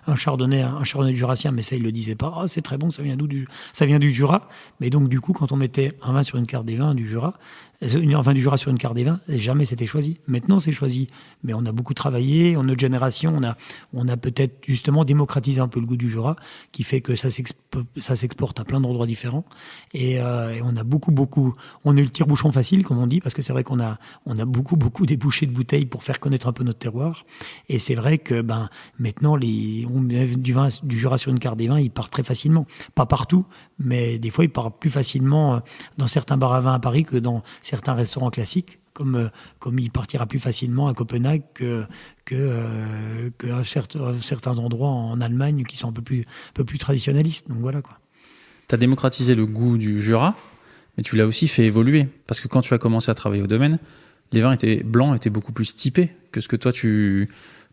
un chardonnay du Jurassien, mais ça, ils le disaient pas. Ah, c'est très bon, ça vient ça vient du Jura. Mais donc, du coup, quand on mettait un vin sur une carte des vins du Jura, un vin du Jura sur une carte des vins, jamais c'était choisi. Maintenant, c'est choisi. Mais on a beaucoup travaillé. En notre génération, on a peut-être justement démocratisé un peu le goût du Jura, qui fait que ça s'exporte à plein d'endroits différents. Et on a on a eu le tire-bouchon facile, comme on dit, parce que c'est vrai qu'on a beaucoup débouché de bouteilles pour faire connaître un peu notre terroir. Et c'est vrai que, maintenant, on met du vin du Jura sur une carte des vins, il part très facilement. Pas partout, mais des fois, il part plus facilement dans certains bars à vin à Paris que dans certains restaurants classiques, comme il partira plus facilement à Copenhague que à certains endroits en Allemagne qui sont un peu plus traditionnalistes. Donc voilà quoi. Tu as démocratisé le goût du Jura, mais tu l'as aussi fait évoluer. Parce que quand tu as commencé à travailler au domaine, les vins blancs étaient beaucoup plus typés que ce que toi tu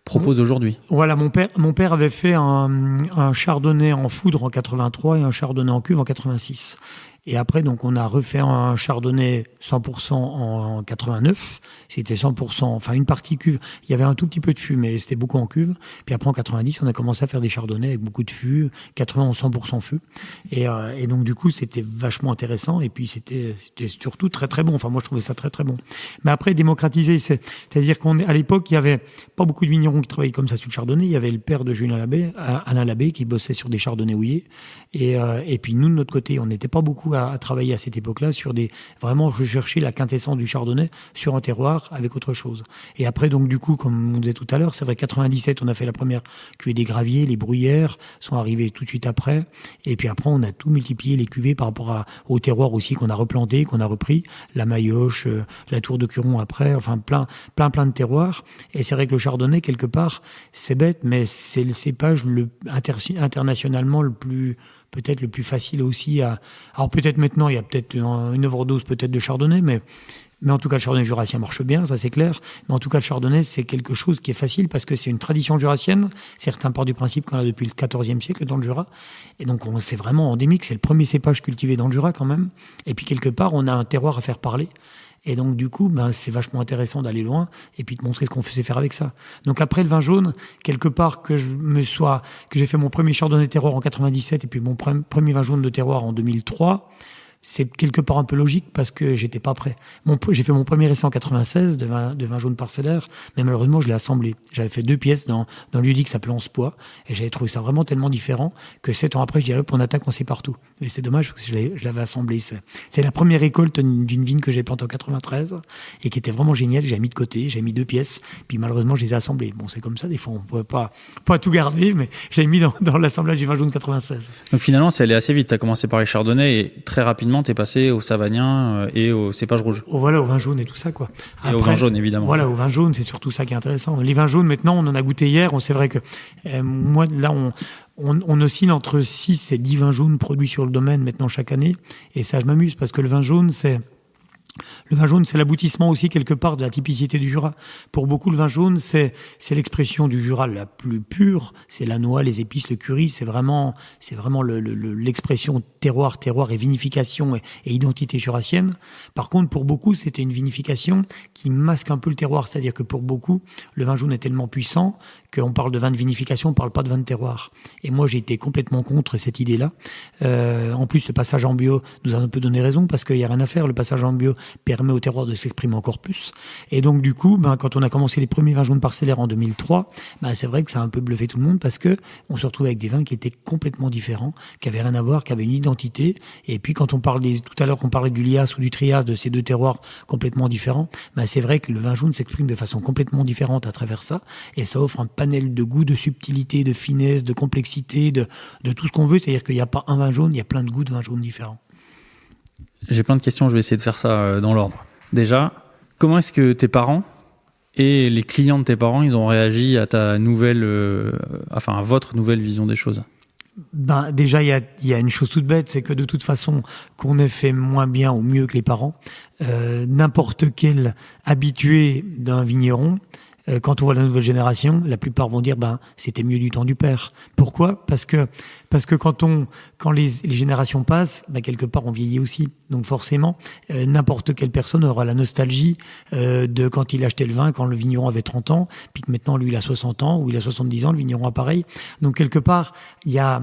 proposes aujourd'hui. Voilà, mon père avait fait un chardonnay en foudre en 83 et un chardonnay en cuve en 86. Et après, donc, on a refait un chardonnay 100% en 89. C'était 100%, enfin, une partie cuve. Il y avait un tout petit peu de fût, mais c'était beaucoup en cuve. Puis après, en 90, on a commencé à faire des chardonnays avec beaucoup de fût, 80 ou 100% fût. Et donc, du coup, c'était vachement intéressant. Et puis, c'était surtout très, très bon. Enfin, moi, je trouvais ça très, très bon. Mais après, démocratiser, c'est-à-dire qu'à l'époque, il y avait pas beaucoup de vignerons qui travaillaient comme ça sur le chardonnay. Il y avait le père de Julien Labbé, Alain Labbé, qui bossait sur des chardonnays houillés. Et puis, nous, de notre côté, on n'était pas beaucoup à travailler à cette époque-là sur vraiment rechercher la quintessence du chardonnay sur un terroir avec autre chose. Et après, donc, du coup, comme on disait tout à l'heure, c'est vrai, 97, on a fait la première cuvée des graviers, les bruyères sont arrivés tout de suite après. Et puis après, on a tout multiplié les cuvées par rapport au terroir aussi qu'on a replanté, qu'on a repris, la Maillotche, la Tour de Curon après, enfin, plein de terroirs. Et c'est vrai que le chardonnay, quelque part, c'est bête, mais c'est le cépage internationalement peut-être le plus facile aussi alors peut-être maintenant, il y a peut-être une overdose peut-être de chardonnay, mais en tout cas, le chardonnay jurassien marche bien, ça c'est clair. Mais en tout cas, le chardonnay, c'est quelque chose qui est facile parce que c'est une tradition jurassienne. Certains partent du principe qu'on a depuis le XIVe siècle dans le Jura. Et donc, c'est vraiment endémique. C'est le premier cépage cultivé dans le Jura quand même. Et puis, quelque part, on a un terroir à faire parler. Et donc, du coup, c'est vachement intéressant d'aller loin et puis de montrer ce qu'on faisait faire avec ça. Donc, après le vin jaune, quelque part que j'ai fait mon premier chardonnay terroir en 97 et puis mon premier vin jaune de terroir en 2003, c'est quelque part un peu logique parce que j'étais pas prêt. J'ai fait mon premier essai en 96 de vin jaune parcellaire, mais malheureusement, je l'ai assemblé. J'avais fait 2 pièces dans un lieu qui s'appelait Anspois et j'avais trouvé ça vraiment tellement différent que 7 ans après, je dis, hop, on attaque, on sait partout. Et c'est dommage parce que je l'avais assemblé. C'est la première récolte d'une vigne que j'ai plantée en 93 et qui était vraiment géniale. J'ai mis de côté, j'ai mis 2 pièces, puis malheureusement, je les ai assemblées. Bon, c'est comme ça, des fois, on pouvait pas tout garder, mais j'ai mis dans l'assemblage du vin jaune 96. Donc finalement, c'est allé assez vite. Tu as commencé par les chardonnays et très rapidement, t'es passé au savagnin et au cépage rouge. Voilà, au vin jaune et tout ça, quoi. Après, et au vin jaune, évidemment. Voilà, au vin jaune, c'est surtout ça qui est intéressant. Les vins jaunes, maintenant, on en a goûté hier. C'est vrai que moi, là, on oscille entre 6 et 10 vins jaunes produits sur le domaine maintenant chaque année. Et ça, je m'amuse parce que le vin jaune, c'est l'aboutissement aussi quelque part de la typicité du Jura. Pour beaucoup, le vin jaune, c'est l'expression du Jura la plus pure. C'est la noix, les épices, le curry. C'est vraiment l'expression terroir et vinification et identité jurassienne. Par contre, pour beaucoup, c'était une vinification qui masque un peu le terroir. C'est-à-dire que pour beaucoup, le vin jaune est tellement puissant qu'on parle de vin de vinification, on parle pas de vin de terroir. Et moi, j'ai été complètement contre cette idée-là. En plus, le passage en bio nous a un peu donné raison parce qu'il y a rien à faire. Le passage en bio permet au terroir de s'exprimer encore plus. Et donc, du coup, quand on a commencé les premiers vins jaunes parcellaires en 2003, c'est vrai que ça a un peu bluffé tout le monde parce que on se retrouvait avec des vins qui étaient complètement différents, qui avaient rien à voir, qui avaient une identité. Et puis, quand on parle tout à l'heure, on parlait du Lias ou du Trias, de ces deux terroirs complètement différents, c'est vrai que le vin jaune s'exprime de façon complètement différente à travers ça. Et ça offre un panel de goût, de subtilité, de finesse, de complexité, de tout ce qu'on veut. C'est-à-dire qu'il n'y a pas un vin jaune, il y a plein de goûts de vin jaune différents. J'ai plein de questions, je vais essayer de faire ça dans l'ordre. Déjà, comment est-ce que tes parents et les clients de tes parents, ils ont réagi à ta à votre nouvelle vision des choses? Déjà, il y a une chose toute bête, c'est que de toute façon, qu'on ait fait moins bien ou mieux que les parents, n'importe quel habitué d'un vigneron Quand on voit la nouvelle génération, la plupart vont dire c'était mieux du temps du père. Pourquoi ? Parce que quand les générations passent, quelque part on vieillit aussi. Donc forcément, n'importe quelle personne aura la nostalgie de quand il achetait le vin, quand le vigneron avait 30 ans, puis que maintenant lui il a 60 ans ou il a 70 ans, le vigneron a pareil. Donc quelque part, il y a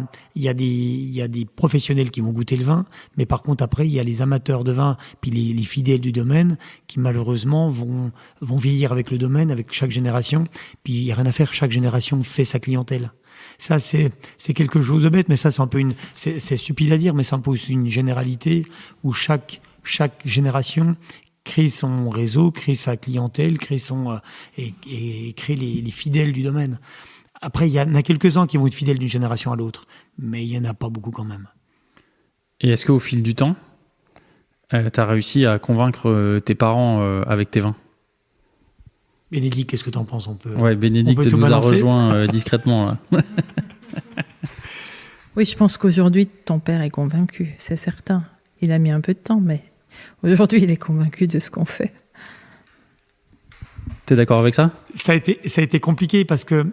des professionnels qui vont goûter le vin, mais par contre après il y a les amateurs de vin, puis les fidèles du domaine qui malheureusement vont vieillir avec le domaine, avec chaque génération. Puis il n'y a rien à faire, chaque génération fait sa clientèle. Ça, c'est quelque chose de bête, mais ça, c'est stupide à dire, mais c'est un peu aussi une généralité où chaque génération crée son réseau, crée sa clientèle, et crée les fidèles du domaine. Après, il y en a quelques-uns qui vont être fidèles d'une génération à l'autre, mais il n'y en a pas beaucoup quand même. Et est-ce qu'au fil du temps, tu as réussi à convaincre tes parents avec tes vins ? Bénédicte, qu'est-ce que tu en penses ? Bénédicte nous a rejoint discrètement. Là. Oui, je pense qu'aujourd'hui, ton père est convaincu, c'est certain. Il a mis un peu de temps, mais aujourd'hui, il est convaincu de ce qu'on fait. T'es d'accord avec ça ? Ça a été compliqué parce que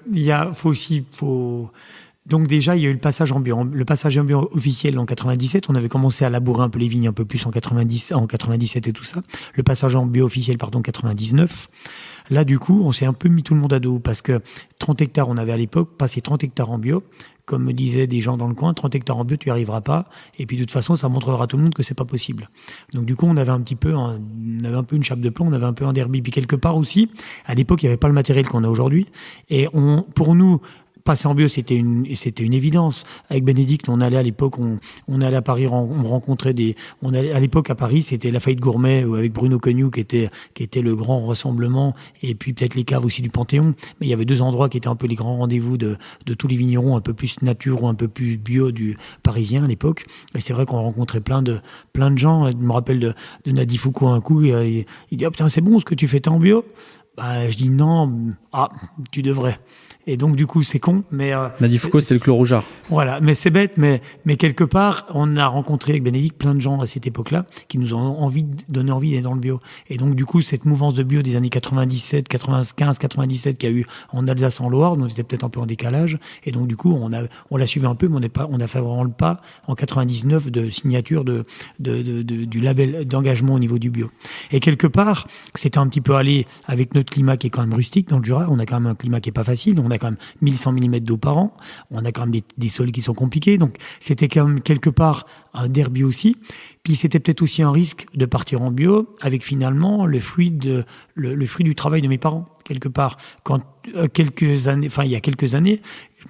donc déjà, il y a eu le passage en bio. Le passage en bio officiel en 97, on avait commencé à labourer un peu les vignes un peu plus en 97 et tout ça. Le passage en bio officiel, 99. Là, du coup, on s'est un peu mis tout le monde à dos parce que 30 hectares, on avait à l'époque passé 30 hectares en bio. Comme me disaient des gens dans le coin, 30 hectares en bio, tu n'y arriveras pas. Et puis, de toute façon, ça montrera à tout le monde que c'est pas possible. Donc, du coup, on avait un peu une chape de plomb, on avait un peu un derby. Puis, quelque part aussi, à l'époque, il n'y avait pas le matériel qu'on a aujourd'hui. Et pour nous, passer en bio, c'était une évidence. Avec Bénédicte, on allait à l'époque, on allait à Paris, on rencontrait à l'époque à Paris, c'était la Fête Gourmet avec Bruno Cognou qui était le grand rassemblement, et puis peut-être les caves aussi du Panthéon. Mais il y avait deux endroits qui étaient un peu les grands rendez-vous de tous les vignerons, un peu plus nature ou un peu plus bio du parisien à l'époque. Et c'est vrai qu'on rencontrait plein de gens. Je me rappelle de Nadi Foucault un coup, il dit putain, c'est bon ce que tu fais, t'es en bio? Je dis non, tu devrais. Et donc, du coup, c'est con, mais... Nadi Foucault, c'est le clos rougeard. Voilà, mais c'est bête, mais quelque part, on a rencontré avec Bénédicte plein de gens à cette époque-là qui nous ont donné envie d'être dans le bio. Et donc, du coup, cette mouvance de bio des années 97, 95, 97 qu'il y a eu en Alsace, en Loire, on était peut-être un peu en décalage. Et donc, du coup, on l'a suivi un peu, mais on a fait vraiment le pas en 99 de signature du label d'engagement au niveau du bio. Et quelque part, c'était un petit peu aller avec notre climat qui est quand même rustique dans le Jura. On a quand même un climat qui est pas facile. On a quand même 1100 mm d'eau par an. On a quand même des sols qui sont compliqués. Donc, c'était quand même quelque part un derby aussi. Puis, c'était peut-être aussi un risque de partir en bio avec finalement le fruit du travail de mes parents, quelque part. Quand, il y a quelques années,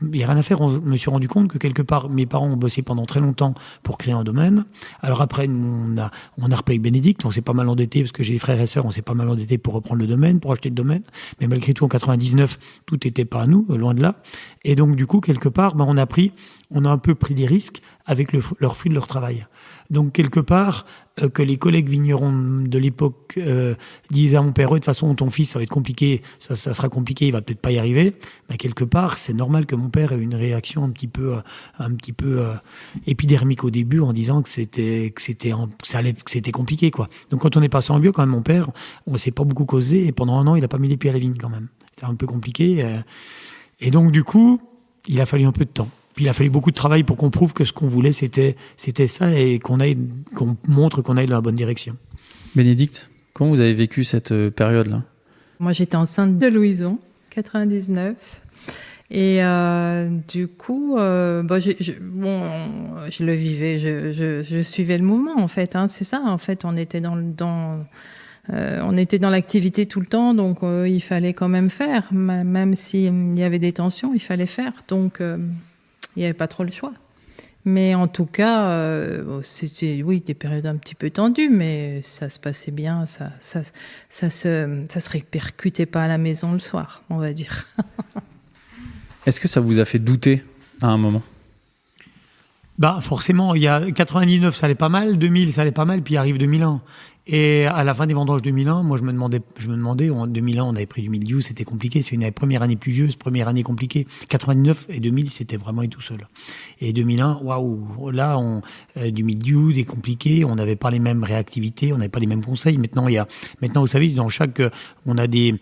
il n'y a rien à faire. Je me suis rendu compte que quelque part, mes parents ont bossé pendant très longtemps pour créer un domaine. Alors après, on a repris avec Bénédicte. On s'est pas mal endetté parce que j'ai des frères et sœurs. On s'est pas mal endetté pour reprendre le domaine, pour acheter le domaine. Mais malgré tout, en 99, tout n'était pas à nous, loin de là. Et donc, du coup, quelque part, on a un peu pris des risques avec leur fruit de leur travail. Donc, quelque part, que les collègues vignerons de l'époque disaient à mon père, de toute façon, ton fils, ça va être compliqué, ça sera compliqué, il va peut-être pas y arriver. Mais quelque part, c'est normal que mon père ait une réaction un petit peu épidermique au début en disant que c'était compliqué, quoi. Donc, quand on est passé en bio, quand même, mon père, on s'est pas beaucoup causé et pendant un an, il a pas mis les pieds à la vigne, quand même. C'était un peu compliqué. Et donc, du coup, il a fallu un peu de temps. Puis il a fallu beaucoup de travail pour qu'on prouve que ce qu'on voulait, c'était ça et qu'on montre qu'on aille dans la bonne direction. Bénédicte, comment vous avez vécu cette période-là ? Moi, j'étais enceinte de Louison, 99. Et du coup, je le vivais, je suivais le mouvement, en fait. C'est ça, en fait, on était on était dans l'activité tout le temps, donc il fallait quand même faire. Même s'il y avait des tensions, il fallait faire. Donc... il n'y avait pas trop le choix. Mais en tout cas, c'était des périodes un petit peu tendues, mais ça se passait bien, ça se répercutait pas à la maison le soir, on va dire. Est-ce que ça vous a fait douter à un moment ? Forcément, il y a 99, ça allait pas mal, 2000, ça allait pas mal, puis arrive 2001. Et à la fin des vendanges 2001, moi je me demandais, en 2001 on avait pris du mildiou, c'était compliqué, c'est une première année pluvieuse, première année compliquée. 99 et 2000 c'était vraiment tout seul. Et 2001, waouh, là du mildiou, des compliqués, on n'avait pas les mêmes réactivités, on n'avait pas les mêmes conseils. Maintenant vous savez, dans chaque, on a les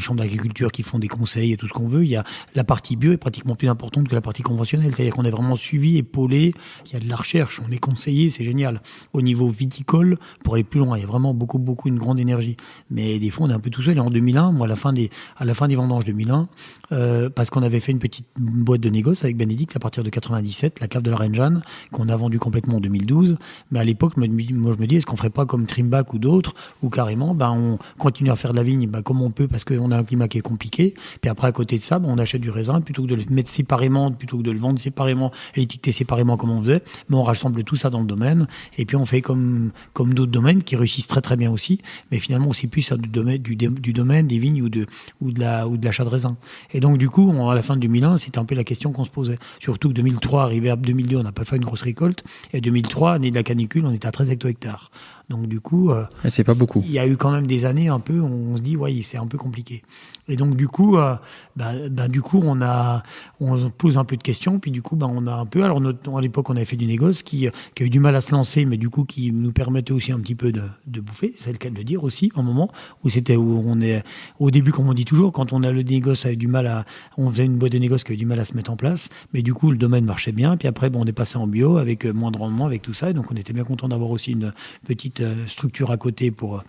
chambres d'agriculture qui font des conseils et tout ce qu'on veut. Il y a la partie bio est pratiquement plus importante que la partie conventionnelle, c'est-à-dire qu'on est vraiment suivi, épaulé, il y a de la recherche, on est conseillé, c'est génial. Au niveau viticole, pour aller plus loin, il y a vraiment beaucoup une grande énergie. Mais des fois, on est un peu tout seul. Et en 2001, moi, à la fin des vendanges 2001, parce qu'on avait fait une petite boîte de négoce avec Bénédicte à partir de 97, la cave de la Reine Jeanne, qu'on a vendue complètement en 2012. Mais à l'époque, moi, je me dis, est-ce qu'on ferait pas comme Trimbach ou d'autres, ou carrément, on continue à faire de la vigne, comme on peut, parce qu'on a un climat qui est compliqué. Puis après, à côté de ça, on achète du raisin, plutôt que de le mettre séparément, plutôt que de le vendre séparément, l'étiqueter séparément comme on faisait. Mais on rassemble tout ça dans le domaine. Et puis on fait comme d'autres domaines qui réussissent très très bien aussi, mais finalement aussi plus du domaine des vignes ou de l'achat de raisin. Et donc du coup, à la fin de 2001, c'était un peu la question qu'on se posait. Surtout que 2003, arrivé à 2002, on n'a pas fait une grosse récolte, et 2003, année de la canicule, on était à 13 hecto-hectares. Donc du coup, c'est pas beaucoup. Il y a eu quand même des années un peu où on se dit ouais, c'est un peu compliqué. Et donc du coup, on pose un peu de questions, puis du coup, on a un peu. Alors à l'époque, on avait fait du négoce qui a eu du mal à se lancer, mais du coup qui nous permettait aussi un petit peu de bouffer. C'est le cas de le dire aussi, un moment où on est au début, comme on dit toujours, quand on a le négoce avait du mal on faisait une boîte de négoce qui avait du mal à se mettre en place, mais du coup le domaine marchait bien. Puis après, on est passé en bio avec moins de rendement, avec tout ça, et donc on était bien content d'avoir aussi une petite structure à côté pour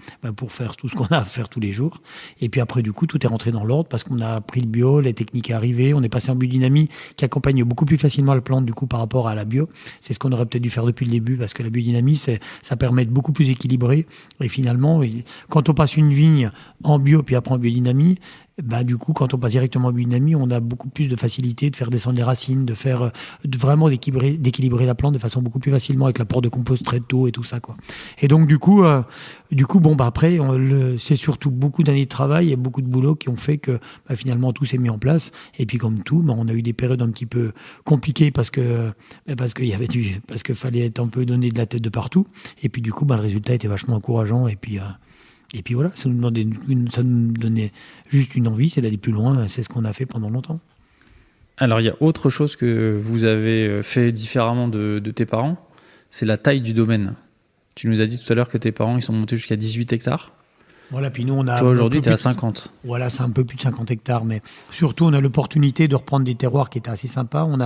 faire tout ce qu'on a à faire tous les jours. Et puis après, du coup, tout est rentré dans l'ordre parce qu'on a appris le bio, les techniques est arrivée, on est passé en biodynamie qui accompagne beaucoup plus facilement la plante du coup par rapport à la bio. C'est ce qu'on aurait peut-être dû faire depuis le début parce que la biodynamie, ça permet de beaucoup plus équilibrer. Et finalement, quand on passe une vigne en bio puis après en biodynamie, du coup, quand on passe directement en biodynamie, on a beaucoup plus de facilité de faire descendre les racines, de vraiment d'équilibrer la plante de façon beaucoup plus facilement avec l'apport de compost très tôt et tout ça, quoi. Et donc, du coup, après, c'est surtout beaucoup d'années de travail et beaucoup de boulot qui ont fait que finalement tout s'est mis en place. Et puis, comme tout, on a eu des périodes un petit peu compliquées parce qu'il fallait être un peu donné de la tête de partout. Et puis, du coup, le résultat était vachement encourageant. Et puis voilà, ça nous donnait juste une envie, c'est d'aller plus loin. C'est ce qu'on a fait pendant longtemps. Alors, il y a autre chose que vous avez fait différemment de tes parents, c'est la taille du domaine. Tu nous as dit tout à l'heure que tes parents ils sont montés jusqu'à 18 hectares. Voilà, puis nous, on a. Toi, aujourd'hui, tu es à 50. Voilà, c'est un peu plus de 50 hectares, mais surtout, on a l'opportunité de reprendre des terroirs qui étaient assez sympas. On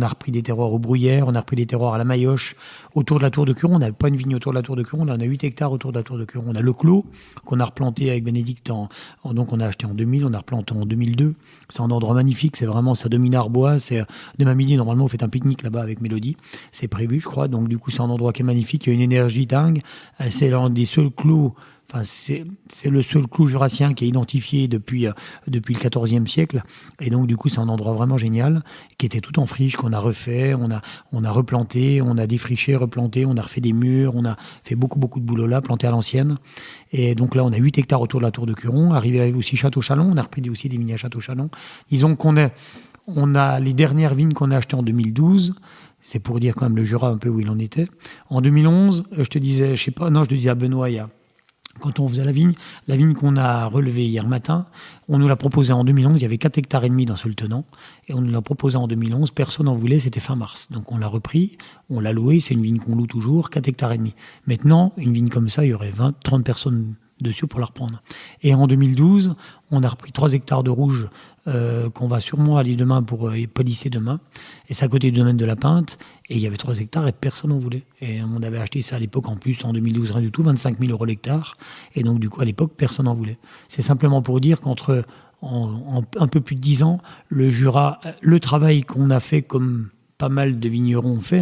a repris des terroirs aux bruyères, on a repris des terroirs à la Maillotche, autour de la Tour de Curon. On n'avait pas une vigne autour de la Tour de Curon, là, on a 8 hectares autour de la Tour de Curon. On a le Clos, qu'on a replanté avec Bénédicte, donc on a acheté en 2000, on a replanté en 2002. C'est un endroit magnifique, c'est vraiment, ça domine Arbois. C'est demain midi, normalement, on fait un pique-nique là-bas avec Mélodie. C'est prévu, je crois. Donc, du coup, c'est un endroit qui est magnifique, il y a une énergie dingue. C'est l'un des seuls clos. Enfin, c'est le seul clou jurassien qui est identifié depuis le XIVe siècle. Et donc, du coup, c'est un endroit vraiment génial, qui était tout en friche, qu'on a refait, on a replanté, on a défriché, replanté, on a refait des murs, on a fait beaucoup de boulot là, planté à l'ancienne. Et donc là, on a 8 hectares autour de la Tour de Curon. Arrivé aussi Château-Chalon, on a repris aussi des vignes à Château-Chalon. Disons qu'on a les dernières vignes qu'on a achetées en 2012. C'est pour dire quand même le Jura un peu où il en était. En 2011, je te disais à Benoît, quand on faisait la vigne qu'on a relevée hier matin, on nous l'a proposée en 2011, il y avait 4 hectares et demi dans le tenant, et on nous l'a proposée en 2011, personne n'en voulait, c'était fin mars. Donc on l'a repris, on l'a loué, c'est une vigne qu'on loue toujours, 4 hectares et demi. Maintenant, une vigne comme ça, il y aurait 30 personnes dessus pour la reprendre. Et en 2012, on a repris 3 hectares de rouge qu'on va sûrement aller demain pour polisser demain. Et c'est à côté du domaine de la Pinte. Et il y avait 3 hectares et personne n'en voulait. Et on avait acheté ça à l'époque en plus, en 2012, rien du tout, 25 000 € l'hectare. Et donc du coup, à l'époque, personne n'en voulait. C'est simplement pour dire qu'entre en un peu plus de 10 ans, le Jura, le travail qu'on a fait comme pas mal de vignerons ont fait,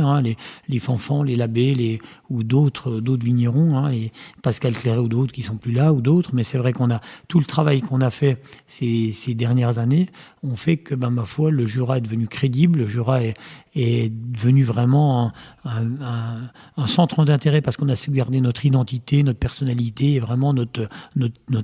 les Fanfans, les Labbé, ou d'autres vignerons, les Pascal Clairet ou d'autres qui sont plus là, ou d'autres, mais c'est vrai qu'on a tout le travail qu'on a fait ces dernières années, ont fait que, ma foi, le Jura est devenu crédible, le Jura est est devenu vraiment un centre d'intérêt parce qu'on a su garder notre identité, notre personnalité et vraiment notre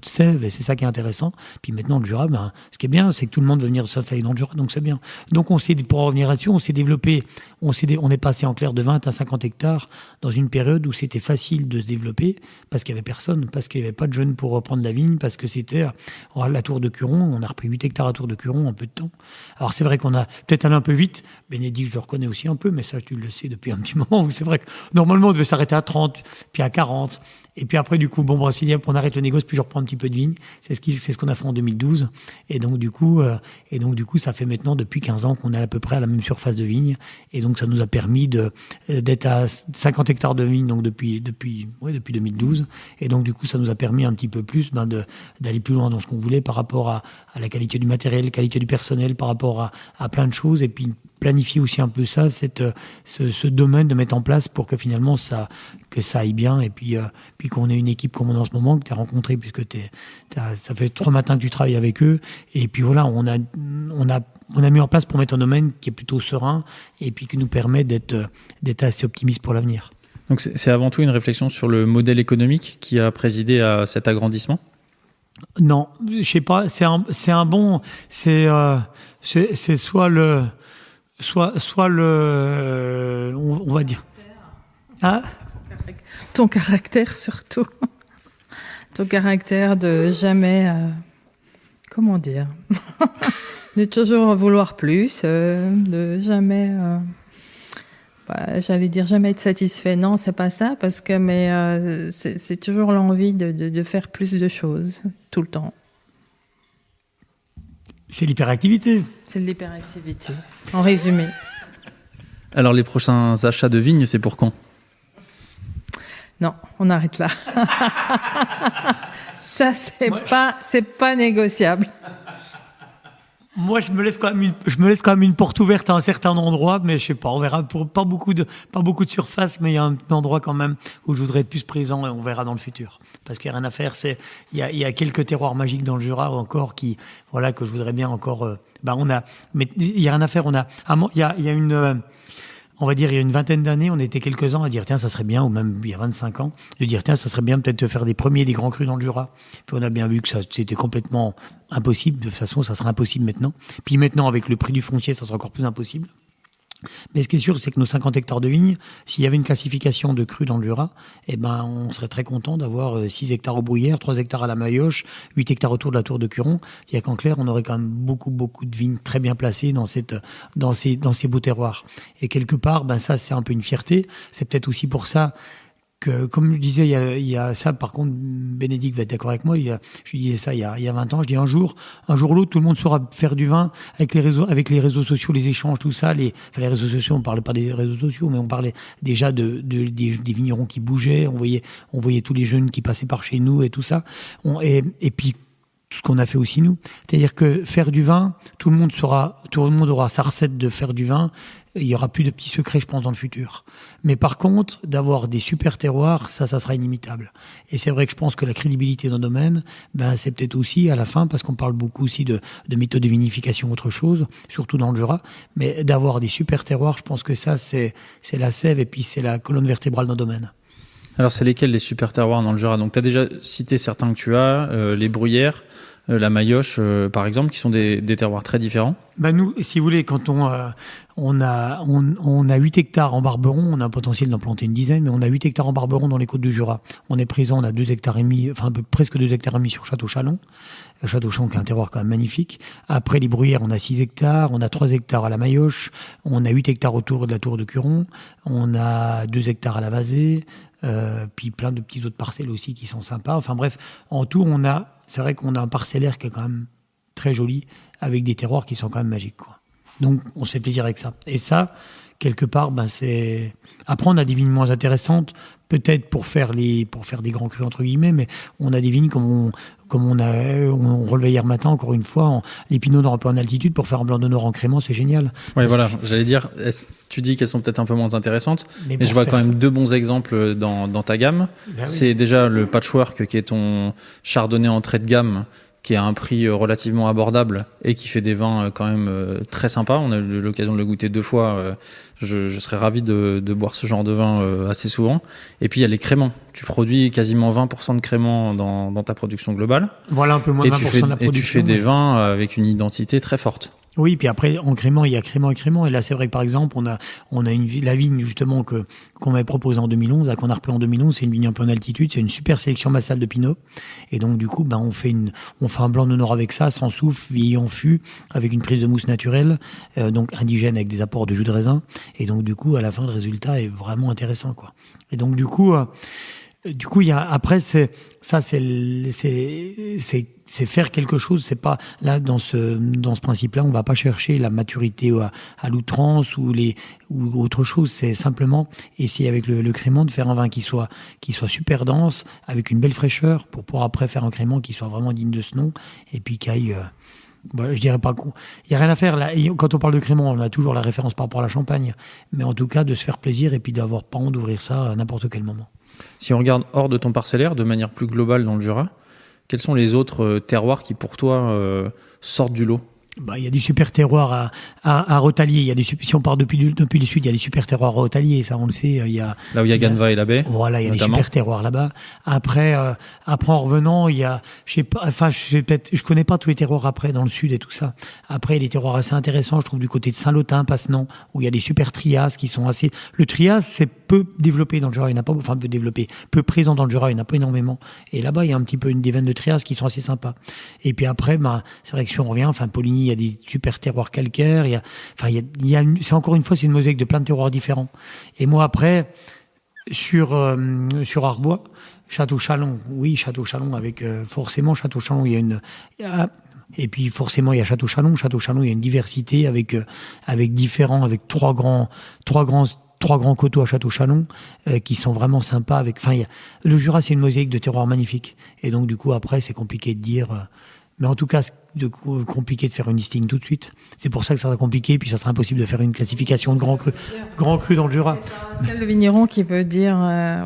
sève, et c'est ça qui est intéressant. Puis maintenant, le Jura, ce qui est bien, c'est que tout le monde veut venir s'installer dans le Jura, donc c'est bien. Donc pour revenir là-dessus, on s'est développé, on est passé en clair de 20 à 50 hectares dans une période où c'était facile de se développer parce qu'il n'y avait personne, parce qu'il n'y avait pas de jeunes pour reprendre la vigne, parce que c'était la Tour de Curon, on a repris 8 hectares à Tour de Curon en peu de temps. Alors c'est vrai qu'on a peut-être allé un peu vite, Bénédicte, je le reconnais aussi un peu, mais ça tu le sais depuis un petit moment, c'est vrai que normalement on devait s'arrêter à 30, puis à 40, et puis après du coup, on arrête le négoce, puis je reprends un petit peu de vigne, c'est ce qu'on a fait en 2012, et donc du coup ça fait maintenant depuis 15 ans qu'on est à peu près à la même surface de vigne, et donc ça nous a permis d'être à 50 hectares de vigne donc depuis 2012, et donc du coup ça nous a permis un petit peu plus d'aller plus loin dans ce qu'on voulait par rapport à la qualité du matériel, la qualité du personnel, par rapport à plein de choses, et puis planifier aussi un peu ça, ce domaine de mettre en place pour que finalement ça aille bien, et puis qu'on ait une équipe comme on a en ce moment, que tu as rencontré, puisque ça fait 3 matins que tu travailles avec eux, et puis voilà, on a mis en place pour mettre un domaine qui est plutôt serein, et puis qui nous permet d'être assez optimiste pour l'avenir. Donc c'est avant tout une réflexion sur le modèle économique qui a présidé à cet agrandissement ? Non, je sais pas, c'est soit le, on va dire. Ah, ton caractère surtout. Ton caractère de jamais, comment dire, de toujours vouloir plus, de jamais, j'allais dire jamais être satisfait. Non, c'est pas ça, mais c'est toujours l'envie de faire plus de choses, tout le temps. C'est l'hyperactivité. C'est l'hyperactivité, en résumé. Alors, les prochains achats de vignes, c'est pour quand ? Non, on arrête là. Ça, c'est pas négociable. Moi, je me laisse quand même une porte ouverte à un certain endroit, mais je sais pas, on verra. Pas beaucoup de surface, mais il y a un endroit quand même où je voudrais être plus présent, et on verra dans le futur. Parce qu'il y a rien à faire. Il y a quelques terroirs magiques dans le Jura encore que je voudrais bien encore. Mais il y a rien à faire. Il y a une. On va dire, il y a une vingtaine d'années, on était quelques-uns à dire, tiens, ça serait bien, ou même il y a 25 ans, de dire, tiens, ça serait bien peut-être de faire des grands crus dans le Jura. Puis on a bien vu que c'était complètement impossible. De toute façon, ça serait impossible maintenant. Puis maintenant, avec le prix du foncier, ça sera encore plus impossible. Mais ce qui est sûr, c'est que nos 50 hectares de vignes, s'il y avait une classification de crus dans le Jura, on serait très content d'avoir 6 hectares aux Bruyères, 3 hectares à la Maillotche, 8 hectares autour de la Tour de Curon. C'est-à-dire qu'en clair, on aurait quand même beaucoup de vignes très bien placées dans ces beaux terroirs. Et quelque part, ça, c'est un peu une fierté. C'est peut-être aussi pour ça que, comme je disais, il y a ça, par contre, Bénédicte va être d'accord avec moi, je lui disais ça il y a 20 ans, je dis un jour ou l'autre, tout le monde saura faire du vin avec les réseaux sociaux, les échanges, tout ça, les réseaux sociaux, on parlait pas des réseaux sociaux, mais on parlait déjà des vignerons qui bougeaient, on voyait tous les jeunes qui passaient par chez nous et tout ça, et puis, tout ce qu'on a fait aussi nous. C'est-à-dire que faire du vin, tout le monde aura sa recette de faire du vin. Il y aura plus de petits secrets, je pense, dans le futur. Mais par contre, d'avoir des super terroirs, ça sera inimitable. Et c'est vrai que je pense que la crédibilité dans le domaine, c'est peut-être aussi à la fin, parce qu'on parle beaucoup aussi de méthodes de vinification, autre chose, surtout dans le Jura. Mais d'avoir des super terroirs, je pense que ça, c'est la sève, et puis c'est la colonne vertébrale dans le domaine. Alors, c'est lesquels les super terroirs dans le Jura ? Donc, tu as déjà cité certains que tu as, les Bruyères, la Maillotche, par exemple, qui sont des terroirs très différents. Nous, si vous voulez, quand on a 8 hectares en Barberon, on a un potentiel d'en planter une dizaine, mais on a 8 hectares en Barberon dans les côtes du Jura. On est présent, on a 2 hectares et demi, presque 2 hectares et demi sur Château-Chalon. Château-Chalon qui est un terroir quand même magnifique. Après les Bruyères, on a 6 hectares, on a 3 hectares à la Maillotche, on a 8 hectares autour de la Tour de Curon, on a 2 hectares à la Vazée, puis plein de petits autres parcelles aussi qui sont sympas. Enfin bref, en tout, c'est vrai qu'on a un parcellaire qui est quand même très joli, avec des terroirs qui sont quand même magiques, quoi. Donc, on se fait plaisir avec ça. Et ça, quelque part, c'est... Après, on a des vignes moins intéressantes, peut-être pour faire des grands crus, entre guillemets, mais on a des vignes comme on relevait hier matin, encore une fois, les Pinot Noir un peu en altitude pour faire un blanc de Nord en crément, c'est génial. Oui, voilà, j'allais dire, tu dis qu'elles sont peut-être un peu moins intéressantes, mais je vois quand même 2 bons exemples dans ta gamme. C'est déjà le Patchwork, qui est ton chardonnay entrée de gamme, qui est à un prix relativement abordable et qui fait des vins quand même très sympas. On a eu l'occasion de le goûter 2 fois. Je serais ravi de boire ce genre de vin assez souvent. Et puis il y a les créments. Tu produis quasiment 20% de créments dans ta production globale. Voilà, un peu moins de 20% de la production. Et tu fais des vins avec une identité très forte. Oui, puis après, en crément, il y a crément et crément. Et là, c'est vrai que, par exemple, on a la vigne, justement, qu'on m'avait proposée en 2011, qu'on a repris en 2011. C'est une vigne un peu en altitude. C'est une super sélection massale de Pinot. Et donc, du coup, on fait un blanc de nord avec ça, sans soufre, vieilli en fût, avec une prise de mousse naturelle, donc indigène avec des apports de jus de raisin. Et donc, du coup, à la fin, le résultat est vraiment intéressant, quoi. Et donc, du coup, il y a, après, c'est faire quelque chose. C'est pas, là, dans ce principe-là, on va pas chercher la maturité à l'outrance ou autre chose. C'est simplement essayer avec le crément de faire un vin qui soit super dense, avec une belle fraîcheur, pour pouvoir après faire un crément qui soit vraiment digne de ce nom, et puis qu'il y ait, je dirais pas il y a rien à faire là. Quand on parle de crément, on a toujours la référence par rapport à la Champagne, mais en tout cas de se faire plaisir et puis d'avoir pas honte d'ouvrir ça à n'importe quel moment. Si on regarde hors de ton parcellaire, de manière plus globale dans le Jura, quels sont les autres terroirs qui pour toi sortent du lot ? Il y a des super terroirs à Rotalier. Si on part depuis le sud, il y a des super terroirs à Rotalier. Ça, on le sait. Là où il y a Ganeva et la baie. Voilà, il y a notamment des super terroirs là-bas. Après, en revenant, il y a, je connais pas tous les terroirs après dans le sud et tout ça. Après, il y a des terroirs assez intéressants, je trouve, du côté de Saint-Lothin, Passenant, où il y a des super trias qui sont assez. Le trias, c'est peu développé dans le Jura. Il n'y en a pas, enfin, peu présent dans le Jura. Il n'y en a pas énormément. Et là-bas, il y a un petit peu des veines de trias qui sont assez sympas. Et puis après, c'est vrai que si on revient, Poligny, il y a des super terroirs calcaires. C'est encore une fois, c'est une mosaïque de plein de terroirs différents. Et moi, après, sur Arbois, Château-Chalon, oui, Château-Chalon, avec forcément Château-Chalon, et puis forcément il y a Château-Chalon. Château-Chalon, il y a une diversité avec trois grands coteaux à Château-Chalon qui sont vraiment sympas. Le Jura, c'est une mosaïque de terroirs magnifiques. Et donc du coup, après, c'est compliqué de dire. Mais en tout cas, c'est compliqué de faire une listing tout de suite. C'est pour ça que ça sera compliqué, puis ça sera impossible de faire une classification de grand cru dans le Jura. C'est le vigneron qui peut dire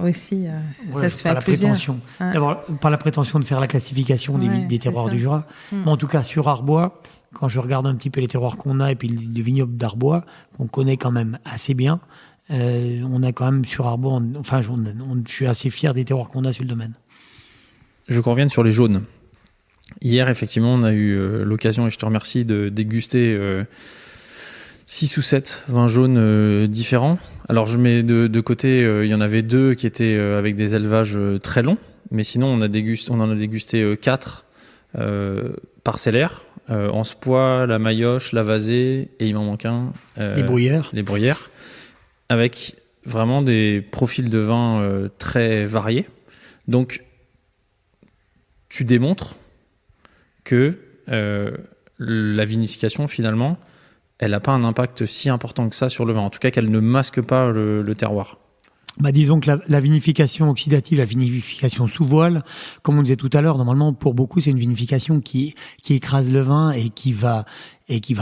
aussi, ça se fait à plusieurs. D'avoir pas la prétention de faire la classification des terroirs du Jura. Mais en tout cas, sur Arbois, quand je regarde un petit peu les terroirs qu'on a, et puis le vignoble d'Arbois, qu'on connaît quand même assez bien, on a quand même sur Arbois, je suis assez fier des terroirs qu'on a sur le domaine. Je veux qu'on revienne sur les jaunes. Hier, effectivement, on a eu l'occasion, et je te remercie, de déguster 6 ou 7 vins jaunes différents. Alors, je mets de côté, il y en avait 2 qui étaient avec des élevages très longs, mais sinon, on en a dégusté 4 parcellaires, Ansepois, la Maillotche, la Vazée, et il m'en manque un. Les Bruyères. Avec vraiment des profils de vins très variés. Donc, tu démontres que la vinification, finalement, elle n'a pas un impact si important que ça sur le vin. En tout cas, qu'elle ne masque pas le terroir. Disons que la vinification oxydative, la vinification sous voile, comme on disait tout à l'heure, normalement, pour beaucoup, c'est une vinification qui écrase le vin et qui va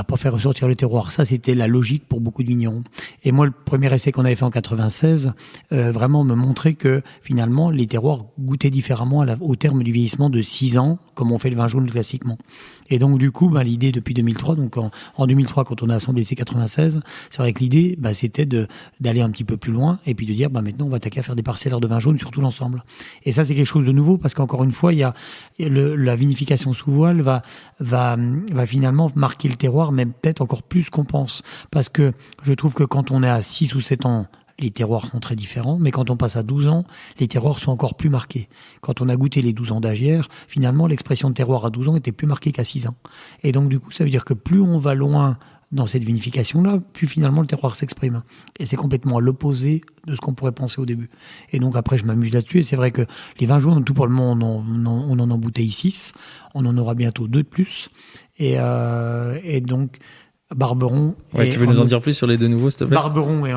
pas faire ressortir le terroir. Ça, c'était la logique pour beaucoup de vignerons. Et moi, le premier essai qu'on avait fait en 96, vraiment me montrait que finalement, les terroirs goûtaient différemment au terme du vieillissement de 6 ans, comme on fait le vin jaune classiquement. Et donc, du coup, l'idée depuis 2003, donc en 2003, quand on a assemblé ces 96, c'est vrai que l'idée, c'était d'aller un petit peu plus loin et puis de dire, maintenant, on va attaquer à faire des parcellaires de vin jaune sur tout l'ensemble. Et ça, c'est quelque chose de nouveau parce qu'encore une fois, la vinification sous voile va finalement marquer le terroir, mais peut-être encore plus qu'on pense. Parce que je trouve que quand on est à 6 ou 7 ans, les terroirs sont très différents, mais quand on passe à 12 ans, les terroirs sont encore plus marqués. Quand on a goûté les 12 ans d'Agière, finalement, l'expression de terroir à 12 ans était plus marquée qu'à 6 ans. Et donc, du coup, ça veut dire que plus on va loin dans cette vinification-là, plus finalement le terroir s'exprime. Et c'est complètement à l'opposé de ce qu'on pourrait penser au début. Et donc après, je m'amuse là-dessus. Et c'est vrai que les vins jaunes, tout pour le moment, on en embouteille 6. On en aura bientôt 2 de plus. Et donc, Barberon. Ouais, tu veux nous en dire plus sur les 2 nouveaux, s'il te plaît ? Barberon et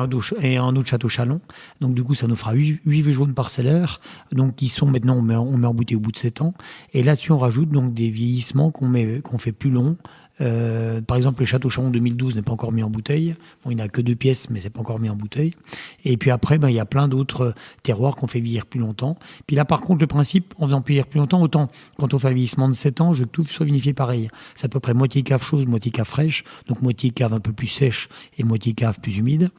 un autre Château-Chalon. Donc, du coup, ça nous fera 8 vins jaunes parcellaires. Donc, qui sont maintenant, on met en bouteille au bout de 7 ans. Et là-dessus, on rajoute donc des vieillissements qu'on fait plus longs, Par exemple, le Château Charon 2012 n'est pas encore mis en bouteille. Bon, il n'a que 2 pièces, mais c'est pas encore mis en bouteille. Et puis après, il y a plein d'autres terroirs qu'on fait vieillir plus longtemps. Puis là, par contre, le principe, en faisant vieillir plus longtemps, autant quand on fait un vieillissement de 7 ans, je veux que tout soit vinifié pareil. C'est à peu près moitié cave chaude, moitié cave fraîche. Donc moitié cave un peu plus sèche et moitié cave plus humide.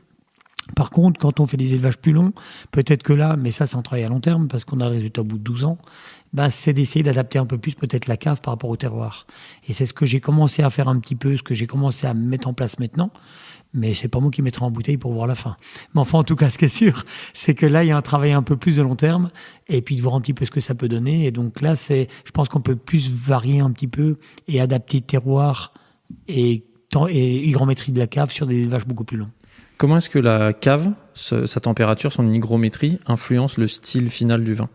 Par contre, quand on fait des élevages plus longs, peut-être que là, mais ça c'est un travail à long terme parce qu'on a le résultat au bout de 12 ans, c'est d'essayer d'adapter un peu plus peut-être la cave par rapport au terroir. Et c'est ce que j'ai commencé à faire un petit peu, ce que j'ai commencé à mettre en place maintenant. Mais c'est pas moi qui mettrai en bouteille pour voir la fin. Mais enfin, en tout cas, ce qui est sûr, c'est que là, il y a un travail un peu plus de long terme et puis de voir un petit peu ce que ça peut donner. Et donc là, je pense qu'on peut plus varier un petit peu et adapter terroir et hygrométrie de la cave sur des élevages beaucoup plus longs. Comment est-ce que la cave, sa température, son hygrométrie, influence le style final du vin ?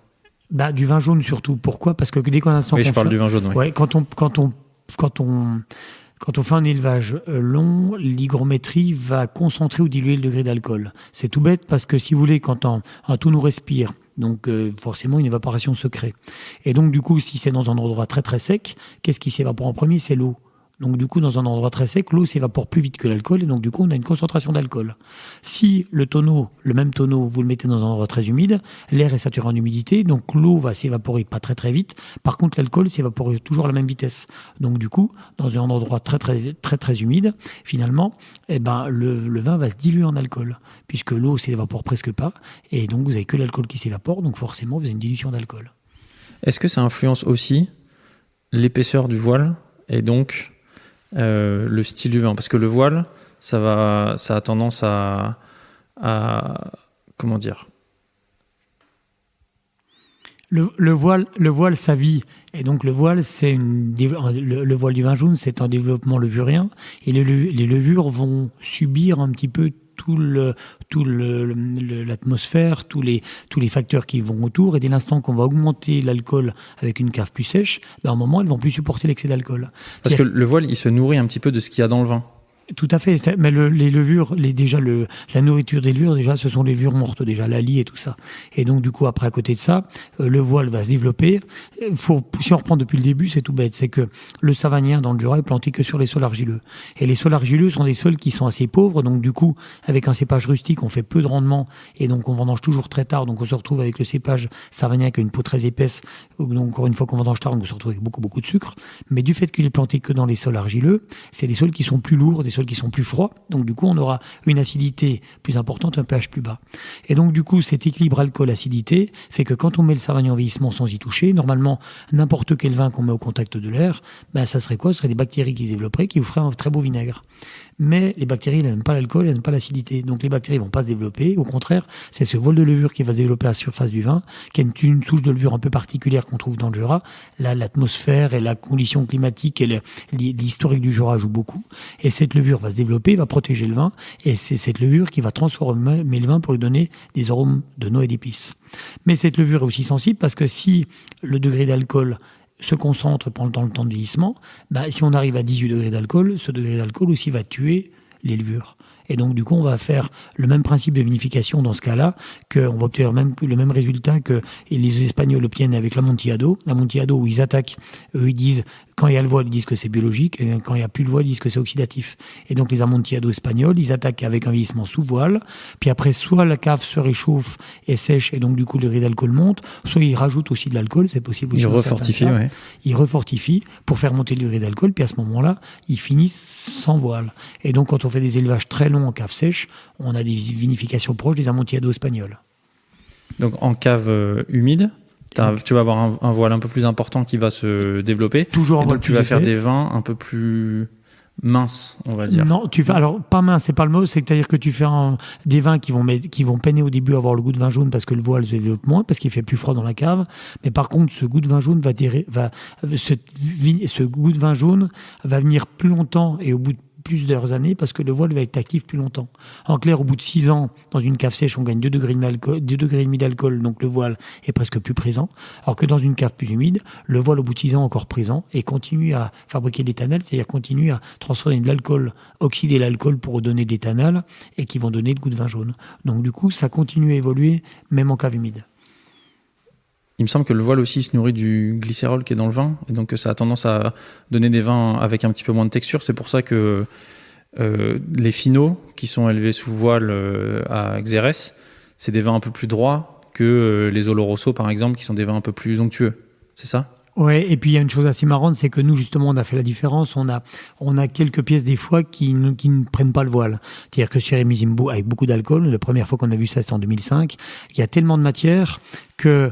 Du vin jaune surtout. Pourquoi ? Parce que dès qu'on a un instant. Oui, je parle du vin jaune. Oui. Ouais, quand on fait un élevage long, l'hygrométrie va concentrer ou diluer le degré d'alcool. C'est tout bête parce que si vous voulez, quand tout nous respire, donc forcément une évaporation se crée. Et donc du coup, si c'est dans un endroit très très sec, qu'est-ce qui s'évapore en premier ? C'est l'eau. Donc du coup, dans un endroit très sec, l'eau s'évapore plus vite que l'alcool, et donc du coup, on a une concentration d'alcool. Si le même tonneau, vous le mettez dans un endroit très humide, l'air est saturé en humidité, donc l'eau va s'évaporer pas très très vite. Par contre, l'alcool s'évapore toujours à la même vitesse. Donc du coup, dans un endroit très très très très humide, finalement, le vin va se diluer en alcool, puisque l'eau s'évapore presque pas, et donc vous avez que l'alcool qui s'évapore, donc forcément, vous avez une dilution d'alcool. Est-ce que ça influence aussi l'épaisseur du voile et donc le style du vin, parce que le voile, ça a tendance à comment dire, le voile ça vit, et donc le voile le voile du vin jaune, c'est un développement levurien, et les levures vont subir un petit peu l'atmosphère, tous les facteurs qui vont autour, et dès l'instant qu'on va augmenter l'alcool avec une cave plus sèche, à un moment elles vont plus supporter l'excès d'alcool. Parce que le voile, il se nourrit un petit peu de ce qu'il y a dans le vin. Tout à fait, mais les levures, la nourriture des levures, déjà, ce sont les levures mortes, déjà, la lie et tout ça. Et donc, du coup, après, à côté de ça, le voile va se développer. Si on reprend depuis le début, c'est tout bête, c'est que le savagnin dans le Jura est planté que sur les sols argileux. Et les sols argileux sont des sols qui sont assez pauvres, donc du coup, avec un cépage rustique, on fait peu de rendement, et donc on vendange toujours très tard, donc on se retrouve avec le cépage savagnin qui a une peau très épaisse, donc encore une fois qu'on vendange tard, on se retrouve avec beaucoup, beaucoup de sucre. Mais du fait qu'il est planté que dans les sols argileux, c'est des sols qui sont plus lourds, des sols qui sont plus froids, donc du coup on aura une acidité plus importante, un pH plus bas. Et donc du coup cet équilibre alcool-acidité fait que quand on met le savagnin en vieillissement sans y toucher, normalement n'importe quel vin qu'on met au contact de l'air, ça serait quoi ? Ce serait des bactéries qui se développeraient, qui vous feraient un très beau vinaigre. Mais les bactéries, elles n'aiment pas l'alcool, elles n'aiment pas l'acidité. Donc les bactéries vont pas se développer. Au contraire, c'est ce vol de levure qui va se développer à la surface du vin, qui est une souche de levure un peu particulière qu'on trouve dans le Jura. Là, l'atmosphère et la condition climatique et l'historique du Jura jouent beaucoup. Et cette levure va se développer, va protéger le vin. Et c'est cette levure qui va transformer le vin pour lui donner des arômes de noix et d'épices. Mais cette levure est aussi sensible parce que si le degré d'alcool se concentre pendant le temps de vieillissement, si on arrive à 18 degrés d'alcool, ce degré d'alcool aussi va tuer les levures. Et donc, du coup, on va faire le même principe de vinification dans ce cas-là, qu'on va obtenir le même résultat que les Espagnols obtiennent avec l'Amontillado. L'Amontillado, où ils attaquent, eux, ils disent, quand il y a le voile, ils disent que c'est biologique, et quand il n'y a plus le voile, ils disent que c'est oxydatif. Et donc, les Amontillado espagnols, ils attaquent avec un vieillissement sous voile, puis après, soit la cave se réchauffe et sèche, et donc, du coup, le degré d'alcool monte, soit ils rajoutent aussi de l'alcool, c'est possible aussi. Ils refortifient, ouais. Ils refortifient pour faire monter le degré d'alcool, puis à ce moment-là, ils finissent sans voile. Et donc, quand on fait des élevages très longs en cave sèche, on a des vinifications proches des Amontillado espagnols. Donc, en cave humide, tu vas avoir un voile un peu plus important qui va se développer. Toujours un voile plus tu vas faire des vins un peu plus minces, on va dire. Non, alors pas mince, c'est pas le mot, c'est-à-dire que tu fais des vins qui vont peiner au début à avoir le goût de vin jaune parce que le voile se développe moins, parce qu'il fait plus froid dans la cave. Mais par contre, ce goût de vin jaune ce goût de vin jaune va venir plus longtemps et au bout de plusieurs années parce que le voile va être actif plus longtemps. En clair, au bout de 6 ans, dans une cave sèche, on gagne 2 degrés et demi d'alcool, donc le voile est presque plus présent. Alors que dans une cave plus humide, le voile au bout de 6 ans est encore présent et continue à fabriquer de l'éthanol, c'est-à-dire continue à transformer de l'alcool, oxyder l'alcool pour donner de l'éthanol et qui vont donner le goût de vin jaune. Donc du coup, ça continue à évoluer même en cave humide. Il me semble que le voile aussi se nourrit du glycérol qui est dans le vin, et donc ça a tendance à donner des vins avec un petit peu moins de texture. C'est pour ça que les finaux qui sont élevés sous voile à Xérès, c'est des vins un peu plus droits que les Oloroso par exemple, qui sont des vins un peu plus onctueux. C'est ça ? Ouais, et puis il y a une chose assez marrante, c'est que nous justement on a fait la différence. On a quelques pièces des fois qui ne prennent pas le voile. C'est-à-dire que sur Emizimbo, avec beaucoup d'alcool, la première fois qu'on a vu ça c'était en 2005, il y a tellement de matière que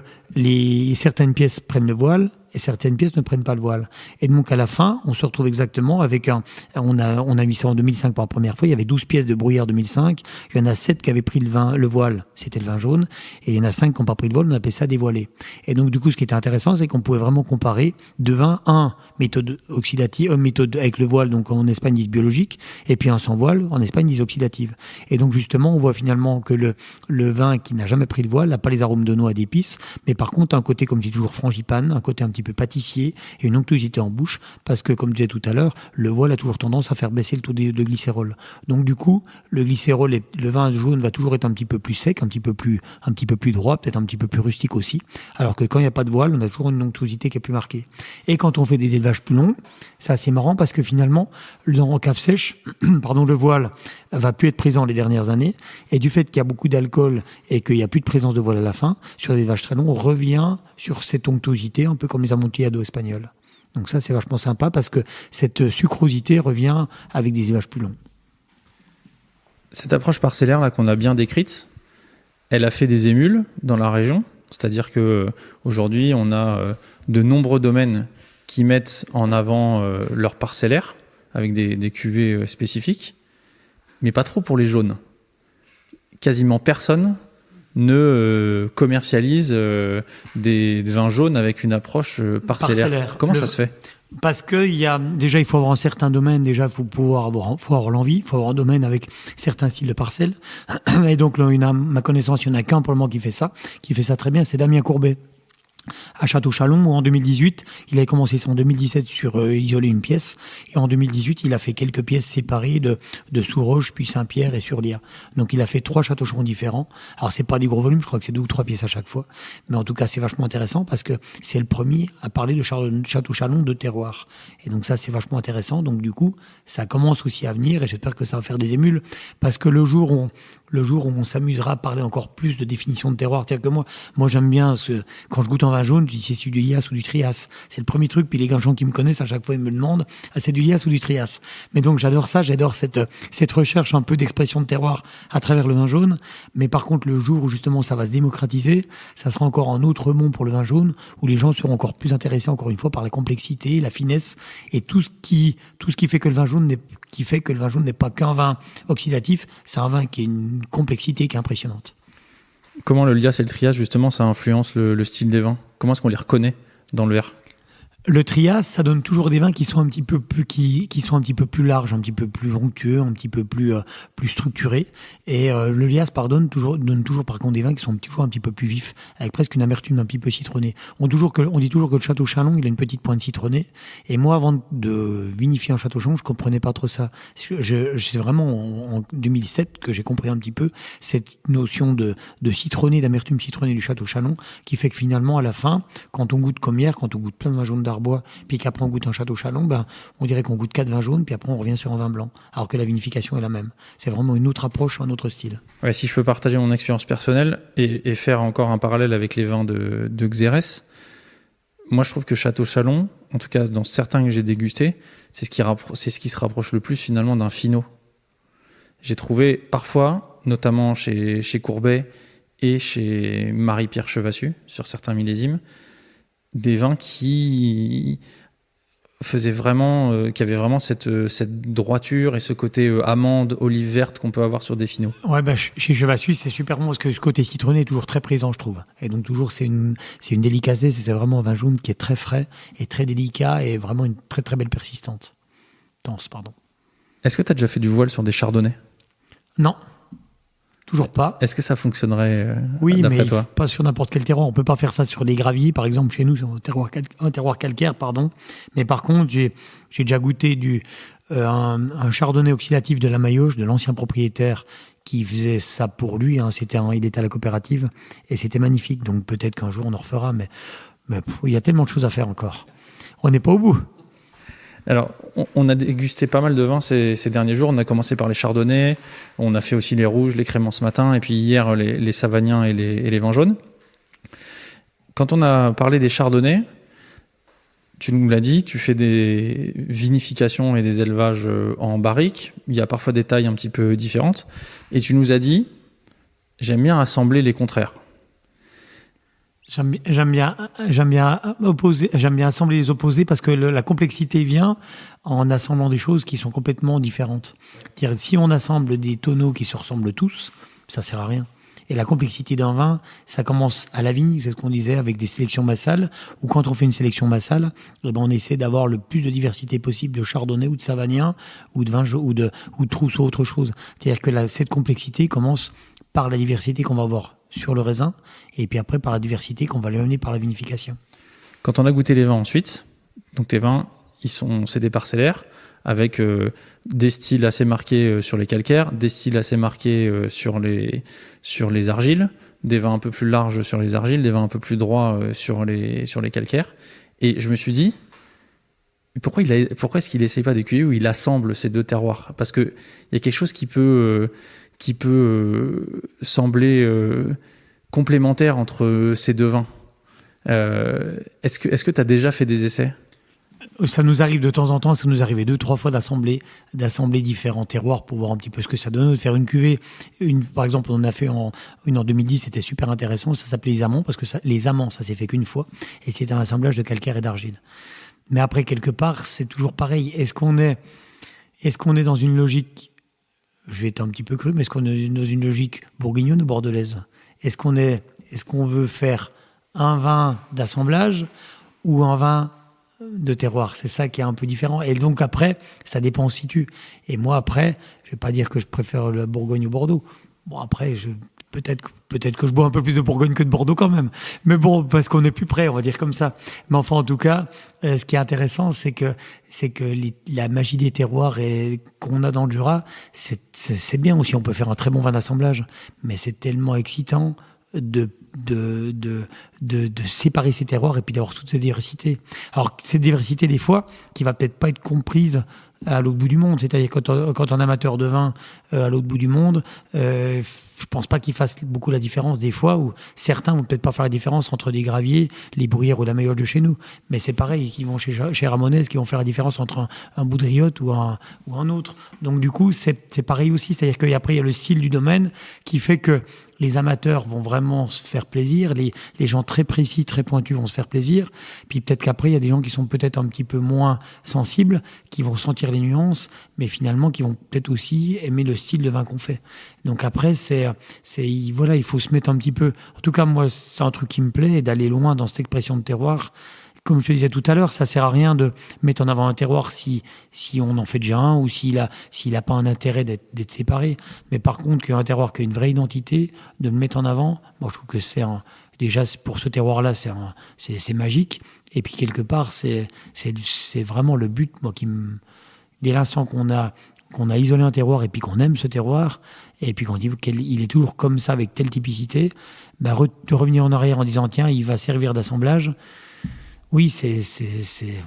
certaines pièces prennent le voile et certaines pièces ne prennent pas le voile. Et donc à la fin, on se retrouve exactement avec on a vu ça en 2005 pour la première fois, il y avait 12 pièces de brouillard 2005, il y en a 7 qui avaient pris le voile, c'était le vin jaune, et il y en a 5 qui n'ont pas pris le voile, on appelait ça dévoilé. Et donc du coup, ce qui était intéressant, c'est qu'on pouvait vraiment comparer deux vins, un méthode oxydative, méthode avec le voile, donc en Espagne disent biologique, et puis un sans voile, en Espagne disent oxydative. Et donc justement, on voit finalement que le vin qui n'a jamais pris le voile n'a pas les arômes de noix et d'épices, mais par contre un côté, comme je dis toujours, frangipane, un côté un petit peu pâtissier et une onctuosité en bouche, parce que comme je disais tout à l'heure, le voile a toujours tendance à faire baisser le taux de glycérol. Donc du coup, le glycérol, le vin jaune va toujours être un petit peu plus sec, un petit peu plus droit, peut-être un petit peu plus rustique aussi, alors que quand il n'y a pas de voile, on a toujours une onctuosité qui est plus marquée. Et quand on fait des élevages plus longs, c'est assez marrant parce que finalement, en cave sèche, le voile va plus être présent les dernières années, et du fait qu'il y a beaucoup d'alcool et qu'il n'y a plus de présence de voile à la fin, sur des élevages très longs, on revient sur cette onctuosité, un peu comme les amontillado espagnols. Donc ça, c'est vachement sympa parce que cette sucrosité revient avec des élevages plus longs. Cette approche parcellaire là qu'on a bien décrite, elle a fait des émules dans la région, c'est-à-dire que aujourd'hui, on a de nombreux domaines qui mettent en avant leur parcellaire avec des cuvées spécifiques, mais pas trop pour les jaunes. Quasiment personne ne commercialise des vins jaunes avec une approche parcellaire. Comment ça se fait ? Parce que il faut avoir un certain domaine, déjà, faut avoir l'envie, il faut avoir un domaine avec certains styles de parcelles. Et donc, là, ma connaissance, il n'y en a qu'un pour le moment qui fait ça très bien, c'est Damien Courbet. À Château-Chalon, où en 2018, il avait commencé en 2017 sur isoler une pièce, et en 2018, il a fait quelques pièces séparées de Souroge, puis Saint-Pierre et Sur-Lierre. Donc il a fait 3 Château-Chalon différents. Alors c'est pas des gros volumes, je crois que c'est 2 ou 3 pièces à chaque fois, mais en tout cas c'est vachement intéressant parce que c'est le premier à parler de Château-Chalon de terroir. Et donc ça c'est vachement intéressant. Donc du coup, ça commence aussi à venir, et j'espère que ça va faire des émules, parce que le jour où on s'amusera à parler encore plus de définition de terroir. C'est-à-dire que moi j'aime bien quand je goûte un vin jaune, je dis c'est du Lias ou du Trias. C'est le premier truc, puis les gens qui me connaissent, à chaque fois ils me demandent, c'est du Lias ou du Trias. Mais donc j'adore ça, j'adore cette recherche un peu d'expression de terroir à travers le vin jaune. Mais par contre, le jour où justement ça va se démocratiser, ça sera encore un autre monde pour le vin jaune, où les gens seront encore plus intéressés, encore une fois, par la complexité, la finesse, et tout ce qui fait que le vin jaune n'est pas qu'un vin oxydatif, c'est un vin qui a une complexité qui est impressionnante. Comment le Lias et le Trias, justement, ça influence le style des vins ? Comment est-ce qu'on les reconnaît dans le verre ? Le Trias, ça donne toujours des vins qui sont un petit peu plus larges, un petit peu plus onctueux, un petit peu plus structurés. Et le Lias, donne toujours par contre des vins qui sont toujours un petit peu plus vifs, avec presque une amertume un petit peu citronnée. On dit toujours que le Château-Chalon, il a une petite pointe citronnée. Et moi, avant de vinifier un Château-Chalon, je comprenais pas trop ça. C'est vraiment en 2007 que j'ai compris un petit peu cette notion de citronné, d'amertume citronnée du Château-Chalon, qui fait que finalement, à la fin, quand on goûte Commières, quand on goûte plein de vins jaunes d'Arbois, puis qu'après on goûte un Château-Chalon, on dirait qu'on goûte 4 vins jaunes, puis après on revient sur un vin blanc, alors que la vinification est la même. C'est vraiment une autre approche, un autre style. Ouais, si je peux partager mon expérience personnelle et faire encore un parallèle avec les vins de Xérès, moi je trouve que Château-Chalon, en tout cas dans certains que j'ai dégustés, c'est ce qui se rapproche le plus finalement d'un Finot. J'ai trouvé parfois, notamment chez Courbet et chez Marie-Pierre Chevassus, sur certains millésimes, des vins qui avaient vraiment cette droiture et ce côté amande, olive verte qu'on peut avoir sur des Finots. Ouais, chez Chevassus, c'est super bon parce que ce côté citronné est toujours très présent, je trouve. Et donc toujours, c'est une délicatesse, c'est vraiment un vin jaune qui est très frais et très délicat et vraiment une très très belle persistance. Est-ce que tu as déjà fait du voile sur des chardonnays ? Non. Toujours pas. Est-ce que ça fonctionnerait oui, d'après mais toi ? Pas sur n'importe quel terroir. On peut pas faire ça sur les graviers, par exemple, chez nous, sur un terroir calcaire, pardon. Mais par contre, j'ai déjà goûté un chardonnay oxydatif de la Maillauche, de l'ancien propriétaire, qui faisait ça pour lui. Hein. Il était à la coopérative et c'était magnifique. Donc peut-être qu'un jour on en refera, mais il y a tellement de choses à faire encore. On n'est pas au bout. Alors, on a dégusté pas mal de vins ces derniers jours. On a commencé par les chardonnays, on a fait aussi les rouges, les créments ce matin, et puis hier les savagniens et les vins jaunes. Quand on a parlé des chardonnays, tu nous l'as dit, tu fais des vinifications et des élevages en barrique. Il y a parfois des tailles un petit peu différentes. Et tu nous as dit, j'aime bien assembler les contraires. J'aime bien assembler les opposés parce que la complexité vient en assemblant des choses qui sont complètement différentes. C'est-à-dire, si on assemble des tonneaux qui se ressemblent tous, ça sert à rien. Et la complexité d'un vin, ça commence à la vigne, c'est ce qu'on disait avec des sélections massales, ou quand on fait une sélection massale, on essaie d'avoir le plus de diversité possible de chardonnay ou de savagnin, ou de vin ou de trousseau, autre chose. C'est-à-dire que cette complexité commence par la diversité qu'on va avoir sur le raisin, et puis après par la diversité qu'on va lui amener par la vinification. Quand on a goûté les vins ensuite, donc tes vins, c'est des parcellaires, avec des styles assez marqués sur les calcaires, des styles assez marqués sur les argiles, des vins un peu plus larges sur les argiles, des vins un peu plus droits sur les calcaires. Et je me suis dit, pourquoi est-ce qu'il n'essaye pas d'écuyer où il assemble ces deux terroirs ? Parce qu'il y a quelque chose qui peut sembler complémentaire entre ces deux vins. Est-ce que tu as déjà fait des essais ? Ça nous arrive de temps en temps, ça nous arrivait 2-3 fois d'assembler différents terroirs pour voir un petit peu ce que ça donne, de faire une cuvée. Par exemple, on en a fait une en 2010, c'était super intéressant, ça s'appelait les amants, parce que les amants, ça s'est fait qu'une fois, et c'était un assemblage de calcaire et d'argile. Mais après, quelque part, c'est toujours pareil. Est-ce qu'on est dans une logique, je vais être un petit peu cru, mais est-ce qu'on est dans une logique bourguignonne ou bordelaise ? Est-ce qu'on veut faire un vin d'assemblage ou un vin de terroir? C'est ça qui est un peu différent. Et donc après, ça dépend où on se situe. Et moi après, je vais pas dire que je préfère le Bourgogne ou Bordeaux. Bon après, peut-être que je bois un peu plus de Bourgogne que de Bordeaux quand même. Mais bon, parce qu'on est plus près, on va dire comme ça. Mais enfin, en tout cas, ce qui est intéressant, c'est que la magie des terroirs qu'on a dans le Jura, c'est bien aussi. On peut faire un très bon vin d'assemblage, mais c'est tellement excitant de séparer ces terroirs et puis d'avoir toute cette diversité. Alors, cette diversité, des fois, qui va peut-être pas être comprise à l'autre bout du monde. C'est-à-dire quand un amateur de vin à l'autre bout du monde, je pense pas qu'il fasse beaucoup la différence des fois, où certains vont peut-être pas faire la différence entre des graviers, les bruyères ou la mayole de chez nous. Mais c'est pareil, qui vont chez Ramonez, qui vont faire la différence entre un bout de riotte ou un autre. Donc du coup, c'est pareil aussi. C'est-à-dire qu'après, il y a le style du domaine qui fait que les amateurs vont vraiment se faire plaisir, les gens très précis, très pointus vont se faire plaisir. Puis peut-être qu'après, il y a des gens qui sont peut-être un petit peu moins sensibles, qui vont sentir les nuances, mais finalement qui vont peut-être aussi aimer le style de vin qu'on fait. Donc après, voilà, il faut se mettre un petit peu. En tout cas, moi, c'est un truc qui me plaît, d'aller loin dans cette expression de terroir. Comme je te disais tout à l'heure, ça sert à rien de mettre en avant un terroir si on en fait déjà un ou s'il a pas un intérêt d'être séparé. Mais par contre, qu'il y a un terroir qui a une vraie identité, de le mettre en avant, moi je trouve que déjà pour ce terroir-là, c'est magique. Et puis quelque part, c'est vraiment le but, moi dès l'instant qu'on a isolé un terroir et puis qu'on aime ce terroir et puis qu'on dit qu'il est toujours comme ça avec telle typicité, de revenir en arrière en disant tiens, il va servir d'assemblage. Oui,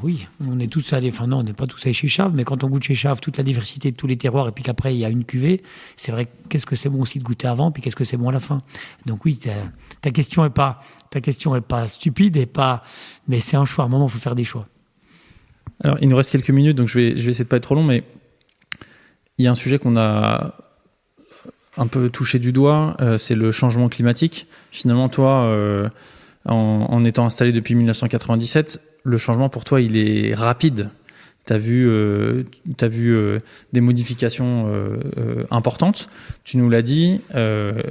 oui, on est tous allés, enfin non, on n'est pas tous allés chez Chave, mais quand on goûte chez Chave, toute la diversité de tous les terroirs, et puis qu'après il y a une cuvée, c'est vrai, qu'est-ce que c'est bon aussi de goûter avant, puis qu'est-ce que c'est bon à la fin. Donc oui, ta question est pas stupide, mais c'est un choix, à un moment il faut faire des choix. Alors il nous reste quelques minutes, donc je vais essayer de pas être trop long, mais il y a un sujet qu'on a un peu touché du doigt, c'est le changement climatique. Finalement, toi, en étant installé depuis 1997, le changement pour toi, il est rapide. Tu as vu des modifications importantes. Tu nous l'as dit,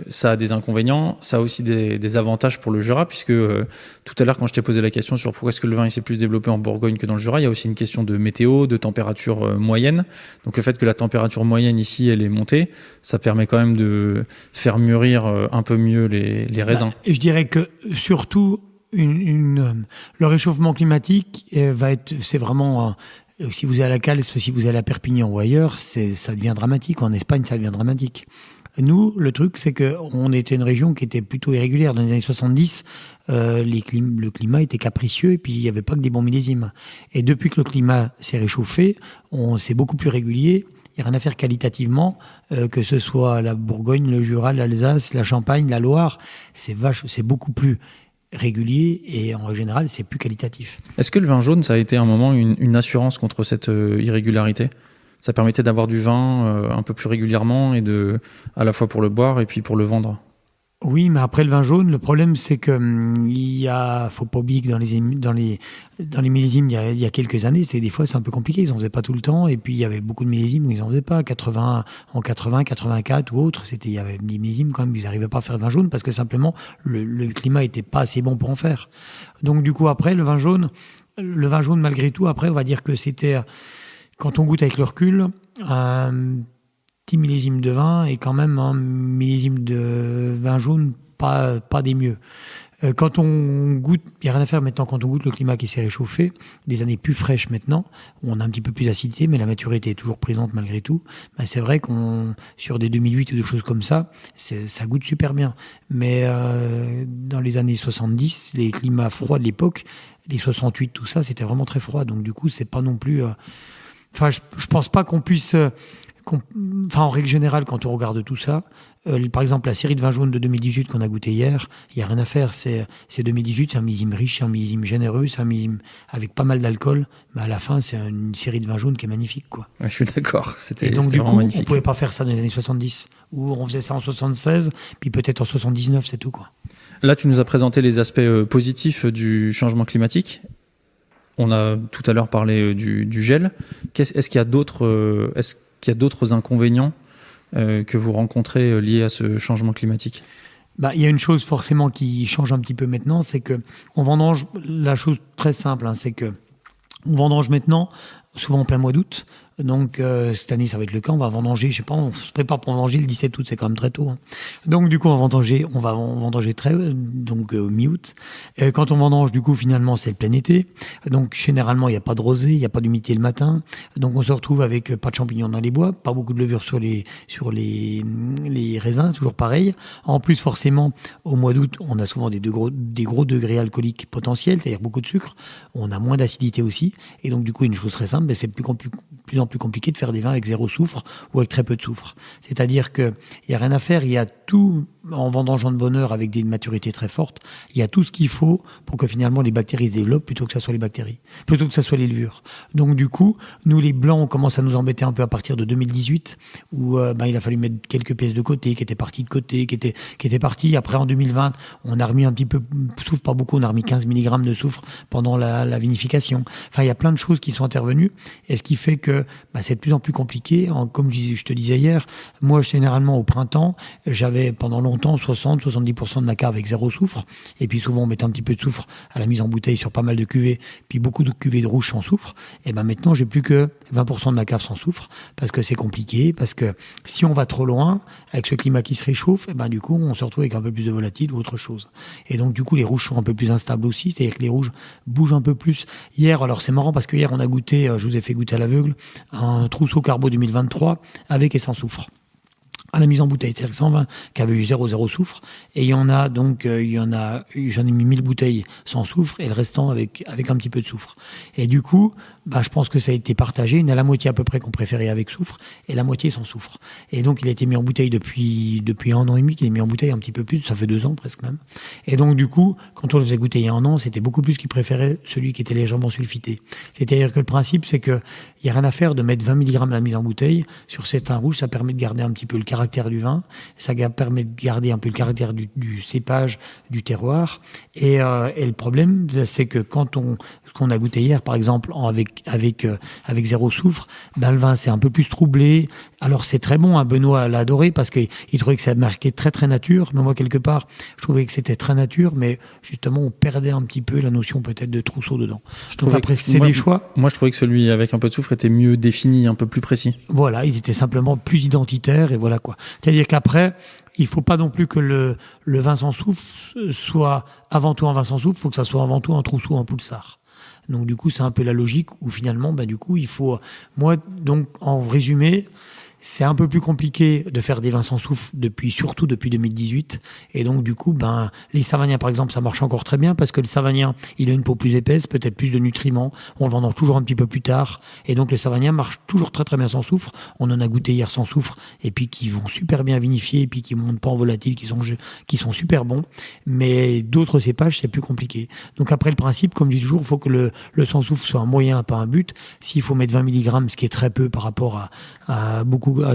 ça a des inconvénients, ça a aussi des avantages pour le Jura, puisque tout à l'heure, quand je t'ai posé la question sur pourquoi est-ce que le vin il s'est plus développé en Bourgogne que dans le Jura, il y a aussi une question de météo, de température moyenne. Donc le fait que la température moyenne ici, elle est montée, ça permet quand même de faire mûrir un peu mieux les raisins. Et je dirais que surtout, le réchauffement climatique c'est vraiment... si vous allez à la Cals, si vous allez à Perpignan ou ailleurs, ça devient dramatique. En Espagne, ça devient dramatique. Nous, le truc, c'est qu'on était une région qui était plutôt irrégulière. Dans les années 70, le climat était capricieux et puis il n'y avait pas que des bons millésimes. Et depuis que le climat s'est réchauffé, c'est beaucoup plus régulier. Il n'y a rien à faire qualitativement, que ce soit la Bourgogne, le Jura, l'Alsace, la Champagne, la Loire. C'est beaucoup plus régulier et en général, c'est plus qualitatif. Est-ce que le vin jaune, ça a été un moment une assurance contre cette irrégularité ? Ça permettait d'avoir du vin un peu plus régulièrement et à la fois pour le boire et puis pour le vendre. Oui, mais après le vin jaune, le problème c'est que faut pas oublier que dans les millésimes il y a quelques années, des fois c'est un peu compliqué, ils en faisaient pas tout le temps, et puis il y avait beaucoup de millésimes où ils en faisaient pas, 84 ou autre, il y avait des millésimes quand même, ils n'arrivaient pas à faire de vin jaune parce que simplement le climat était pas assez bon pour en faire. Donc du coup après le vin jaune malgré tout, après on va dire que c'était, quand on goûte avec le recul, un petit millésime de vin et quand même un millésime de vin jaune pas des mieux. Quand on goûte, il n'y a rien à faire maintenant, quand on goûte le climat qui s'est réchauffé, des années plus fraîches maintenant, où on a un petit peu plus d'acidité, mais la maturité est toujours présente malgré tout, c'est vrai sur des 2008 ou des choses comme ça, ça goûte super bien. Mais dans les années 70, les climats froids de l'époque, les 68, tout ça, c'était vraiment très froid. Donc du coup, c'est pas non plus... je pense pas qu'on puisse... en règle générale, quand on regarde tout ça, par exemple, la série de vins jaunes de 2018 qu'on a goûté hier, il n'y a rien à faire. C'est 2018, c'est un millésime riche, c'est un millésime généreux, c'est un millésime avec pas mal d'alcool. Mais à la fin, c'est une série de vins jaunes qui est magnifique, quoi. Ouais, je suis d'accord. Et donc, du coup, magnifique. on ne pouvait pas faire ça dans les années 70, ou on faisait ça en 76, puis peut-être en 79, c'est tout, quoi. Là, tu nous as présenté les aspects positifs du changement climatique. On a tout à l'heure parlé du gel. Est-ce qu'il y a d'autres inconvénients que vous rencontrez liés à ce changement climatique ? Il y a une chose forcément qui change un petit peu maintenant, c'est que on vendange. La chose très simple, c'est que on vendange maintenant, souvent en plein mois d'août. Donc cette année, ça va être le cas. On va vendanger, je sais pas, on se prépare pour vendanger le 17 août, c'est quand même très tôt. Donc du coup, on va vendanger mi-août. Quand on vendange, du coup, finalement, c'est le plein été. Donc généralement, il n'y a pas de rosée, il n'y a pas d'humidité le matin. Donc on se retrouve avec pas de champignons dans les bois, pas beaucoup de levure sur les raisins, toujours pareil. En plus, forcément, au mois d'août, on a souvent des gros degrés alcooliques potentiels, c'est-à-dire beaucoup de sucre. On a moins d'acidité aussi. Et donc du coup, une chose très simple, c'est plus en plus compliqué de faire des vins avec zéro soufre ou avec très peu de soufre. C'est-à-dire qu'il n'y a rien à faire, il y a tout, en vendangeant de bonne heure avec des maturités très fortes, il y a tout ce qu'il faut pour que finalement les bactéries se développent plutôt que ça soit les levures. Donc du coup, nous les blancs, on commence à nous embêter un peu à partir de 2018, où il a fallu mettre quelques pièces de côté, qui étaient parties de côté, qui étaient parties. Après en 2020, on a remis un petit peu, soufre pas beaucoup, on a remis 15 mg de soufre pendant la vinification. Enfin, il y a plein de choses qui sont intervenues, et ce qui fait que c'est de plus en plus compliqué. Comme je te disais hier, moi généralement au printemps, j'avais pendant longtemps 60-70% de ma cave avec zéro soufre, et puis souvent on mettait un petit peu de soufre à la mise en bouteille sur pas mal de cuvées, puis beaucoup de cuvées de rouge sans soufre. Et maintenant j'ai plus que 20% de ma cave sans soufre, parce que c'est compliqué, parce que si on va trop loin avec ce climat qui se réchauffe, du coup on se retrouve avec un peu plus de volatile ou autre chose. Et donc du coup les rouges sont un peu plus instables aussi, c'est-à-dire que les rouges bougent un peu plus. Hier, alors c'est marrant parce que hier on a goûté, je vous ai fait goûter à l'aveugle, un Trousseau Carbo 2023 avec et sans soufre. À la mise en bouteille, c'est-à-dire 120 qui avait eu 0 soufre, et j'en ai mis 1000 bouteilles sans soufre et le restant avec un petit peu de soufre. Et du coup, je pense que ça a été partagé. Il y en a la moitié à peu près qu'on préférait avec soufre et la moitié sans soufre. Et donc il a été mis en bouteille depuis 1 an et demi, qu'il est mis en bouteille un petit peu plus, ça fait 2 ans presque même. Et donc du coup, quand on le faisait goûter il y a 1 an, c'était beaucoup plus qu'il préférait celui qui était légèrement sulfité. C'est-à-dire que le principe, c'est que il n'y a rien à faire de mettre 20 mg à la mise en bouteille. Sur certains rouges, ça permet de garder un petit peu le caractère du vin, ça permet de garder un peu le caractère du cépage, du terroir. Et le problème, c'est que qu'on a goûté hier, par exemple, avec zéro soufre, le vin c'est un peu plus troublé. Alors c'est très bon, Benoît l'a adoré parce qu'il trouvait que ça marquait très très nature. Mais moi quelque part, je trouvais que c'était très nature, mais justement on perdait un petit peu la notion peut-être de trousseau dedans. Donc après c'est des choix. Moi je trouvais que celui avec un peu de soufre était mieux défini, un peu plus précis. Voilà, il était simplement plus identitaire et voilà quoi. C'est-à-dire qu'après, il faut pas non plus que le vin sans soufre soit avant tout un vin sans soufre, il faut que ça soit avant tout un Trousseau, un Poulsard. Donc du coup, c'est un peu la logique où finalement, du coup, il faut... Moi, donc, en résumé, c'est un peu plus compliqué de faire des vins sans soufre surtout depuis 2018. Et donc, du coup, les Savagnin, par exemple, ça marche encore très bien parce que le Savagnin, il a une peau plus épaisse, peut-être plus de nutriments. On le vend toujours un petit peu plus tard. Et donc, le Savagnin marche toujours très, très bien sans soufre. On en a goûté hier sans soufre et puis qui vont super bien vinifier et puis qui montent pas en volatile, qui sont super bons. Mais d'autres cépages, c'est plus compliqué. Donc, après, le principe, comme je dis toujours, il faut que le sans soufre soit un moyen, pas un but. S'il faut mettre 20 mg, ce qui est très peu par rapport à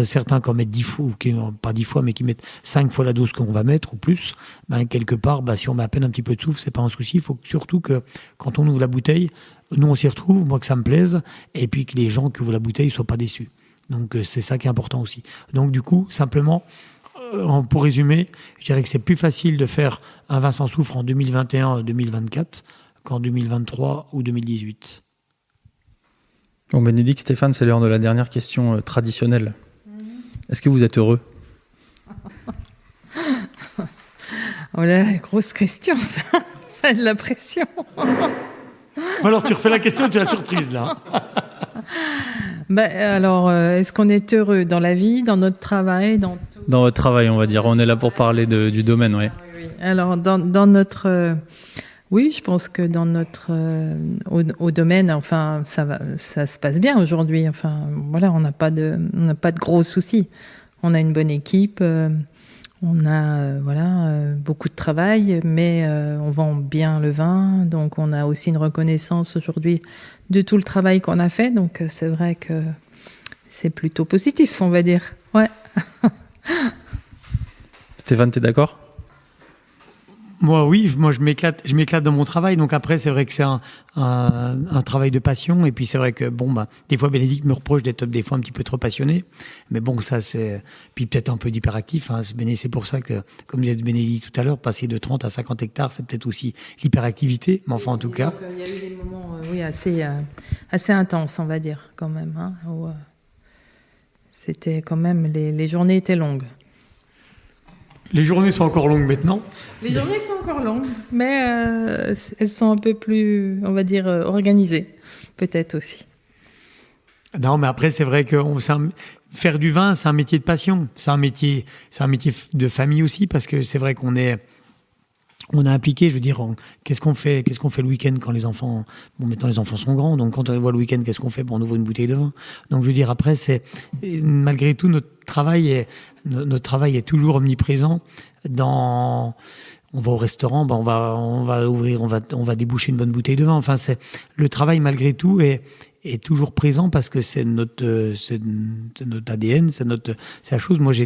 certains qui en mettent 10 fois, ou qui, pas 10 fois, mais qui mettent 5 fois la dose qu'on va mettre ou plus, quelque part, si on met à peine un petit peu de soufre, c'est pas un souci. Il faut surtout que quand on ouvre la bouteille, nous on s'y retrouve, moi que ça me plaise, et puis que les gens qui ouvrent la bouteille soient pas déçus. Donc c'est ça qui est important aussi. Donc du coup, simplement, pour résumer, je dirais que c'est plus facile de faire un vin sans soufre en 2021-2024 qu'en 2023 ou 2018. Bon, Bénédicte, Stéphane, c'est l'heure de la dernière question traditionnelle. Est-ce que vous êtes heureux ? Oh là, grosse question, ça a de la pression. Alors, tu refais la question, tu as la surprise, là. Alors, est-ce qu'on est heureux dans la vie, dans notre travail, dans tout ? Dans votre travail, on va dire. On est là pour parler du domaine, oui. Oui. Alors, dans notre... Oui, je pense que dans notre au domaine, enfin, ça se passe bien aujourd'hui. Enfin, voilà, on n'a pas de gros soucis. On a une bonne équipe, on a beaucoup de travail, mais on vend bien le vin. Donc, on a aussi une reconnaissance aujourd'hui de tout le travail qu'on a fait. Donc, c'est vrai que c'est plutôt positif, on va dire. Ouais. Stéphane, t'es d'accord ? Moi, oui, je m'éclate dans mon travail. Donc après, c'est vrai que c'est un travail de passion. Et puis c'est vrai que des fois, Bénédicte me reproche d'être des fois un petit peu trop passionné. Mais bon, ça c'est puis peut-être un peu d'hyperactif. C'est pour ça que, comme disait Bénédicte tout à l'heure, passer de 30 à 50 hectares, c'est peut-être aussi l'hyperactivité. Mais enfin, en tout cas, il y a eu des moments, assez intenses, on va dire quand même. Où, c'était quand même les journées étaient longues. Les journées sont encore longues maintenant. Les journées sont encore longues, mais elles sont un peu plus, on va dire, organisées, peut-être aussi. Non, mais après, c'est vrai que faire du vin, c'est un métier de passion. C'est un métier de famille aussi, parce que c'est vrai qu'on est impliqué, je veux dire, qu'est-ce qu'on fait le week-end quand les enfants, maintenant les enfants sont grands, donc quand on les voit le week-end, qu'est-ce qu'on fait ? On ouvre une bouteille de vin. Donc je veux dire, après, malgré tout, notre travail est toujours omniprésent. On va au restaurant, on va ouvrir, on va déboucher une bonne bouteille de vin. Enfin, le travail malgré tout est toujours présent parce que c'est notre ADN, c'est la chose. Moi, je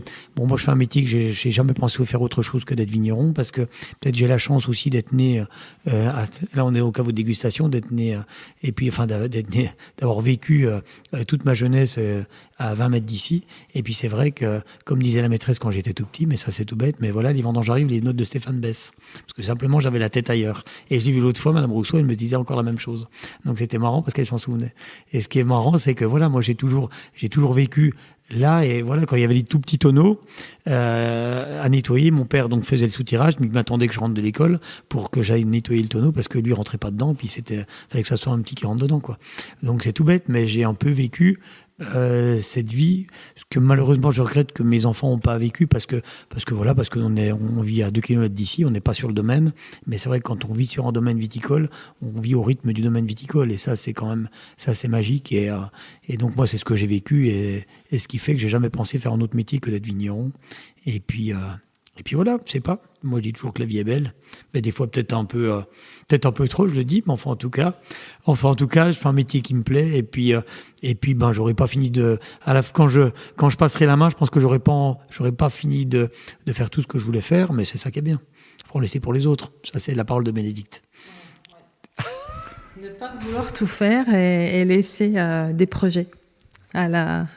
fais un métier que j'ai jamais pensé faire autre chose que d'être vigneron parce que peut-être j'ai la chance aussi d'être né, là on est au caveau de dégustation, d'être né, et puis enfin d'avoir vécu toute ma jeunesse à 20 mètres d'ici. Et puis c'est vrai que, comme disait la maîtresse quand j'étais tout petit, mais ça c'est tout bête, mais voilà, les vendanges arrivent, les notes de Stéphane baissent. Parce que simplement j'avais la tête ailleurs. Et j'ai vu l'autre fois, Madame Rousseau, elle me disait encore la même chose. Donc c'était marrant parce qu'elle s'en souvenait. Et ce qui est marrant, c'est que voilà, moi j'ai toujours vécu là, et voilà, quand il y avait des tout petits tonneaux à nettoyer, mon père donc faisait le soutirage, mais il m'attendait que je rentre de l'école pour que j'aille nettoyer le tonneau parce que lui rentrait pas dedans, puis fallait que ça soit un petit qui rentre dedans, quoi. Donc c'est tout bête, mais j'ai un peu vécu cette vie que malheureusement je regrette que mes enfants n'ont pas vécu parce que on vit à 2 km d'ici, on n'est pas sur le domaine, mais c'est vrai que quand on vit sur un domaine viticole, on vit au rythme du domaine viticole, et ça c'est quand même, ça c'est magique, et donc moi c'est ce que j'ai vécu, et ce qui fait que j'ai jamais pensé faire un autre métier que d'être vigneron. Et puis voilà, je sais pas. Moi, je dis toujours que la vie est belle. Mais des fois, peut-être un peu trop, je le dis. Mais enfin, en tout cas, je fais un métier qui me plaît. Et puis, j'aurais pas fini quand je passerai la main, je pense que j'aurais pas fini de faire tout ce que je voulais faire. Mais c'est ça qui est bien. Faut en laisser pour les autres. Ça, c'est la parole de Bénédicte. Ne pas vouloir tout faire et laisser des projets à la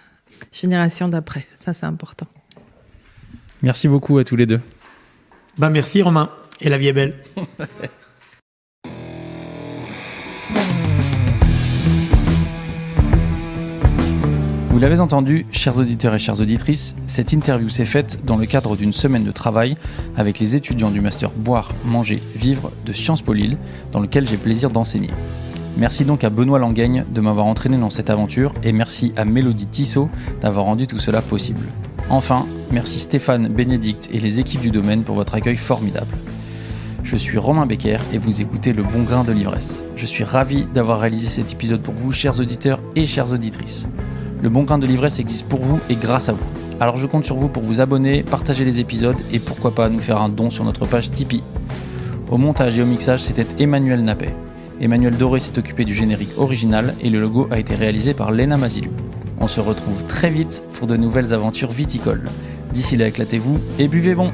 génération d'après. Ça, c'est important. Merci beaucoup à tous les deux. Merci Romain, et la vie est belle. Vous l'avez entendu, chers auditeurs et chères auditrices, cette interview s'est faite dans le cadre d'une semaine de travail avec les étudiants du master Boire, Manger, Vivre de Sciences Po Lille, dans lequel j'ai plaisir d'enseigner. Merci donc à Benoît Langueigne de m'avoir entraîné dans cette aventure et merci à Mélodie Tissot d'avoir rendu tout cela possible. Enfin, merci Stéphane, Bénédicte et les équipes du domaine pour votre accueil formidable. Je suis Romain Becker et vous écoutez Le Bon Grain de l'Ivresse. Je suis ravi d'avoir réalisé cet épisode pour vous, chers auditeurs et chères auditrices. Le Bon Grain de l'Ivresse existe pour vous et grâce à vous. Alors je compte sur vous pour vous abonner, partager les épisodes et pourquoi pas nous faire un don sur notre page Tipeee. Au montage et au mixage, c'était Emmanuel Nappet. Emmanuel Doré s'est occupé du générique original et le logo a été réalisé par Léna Mazilou. On se retrouve très vite pour de nouvelles aventures viticoles. D'ici là, éclatez-vous et buvez bon!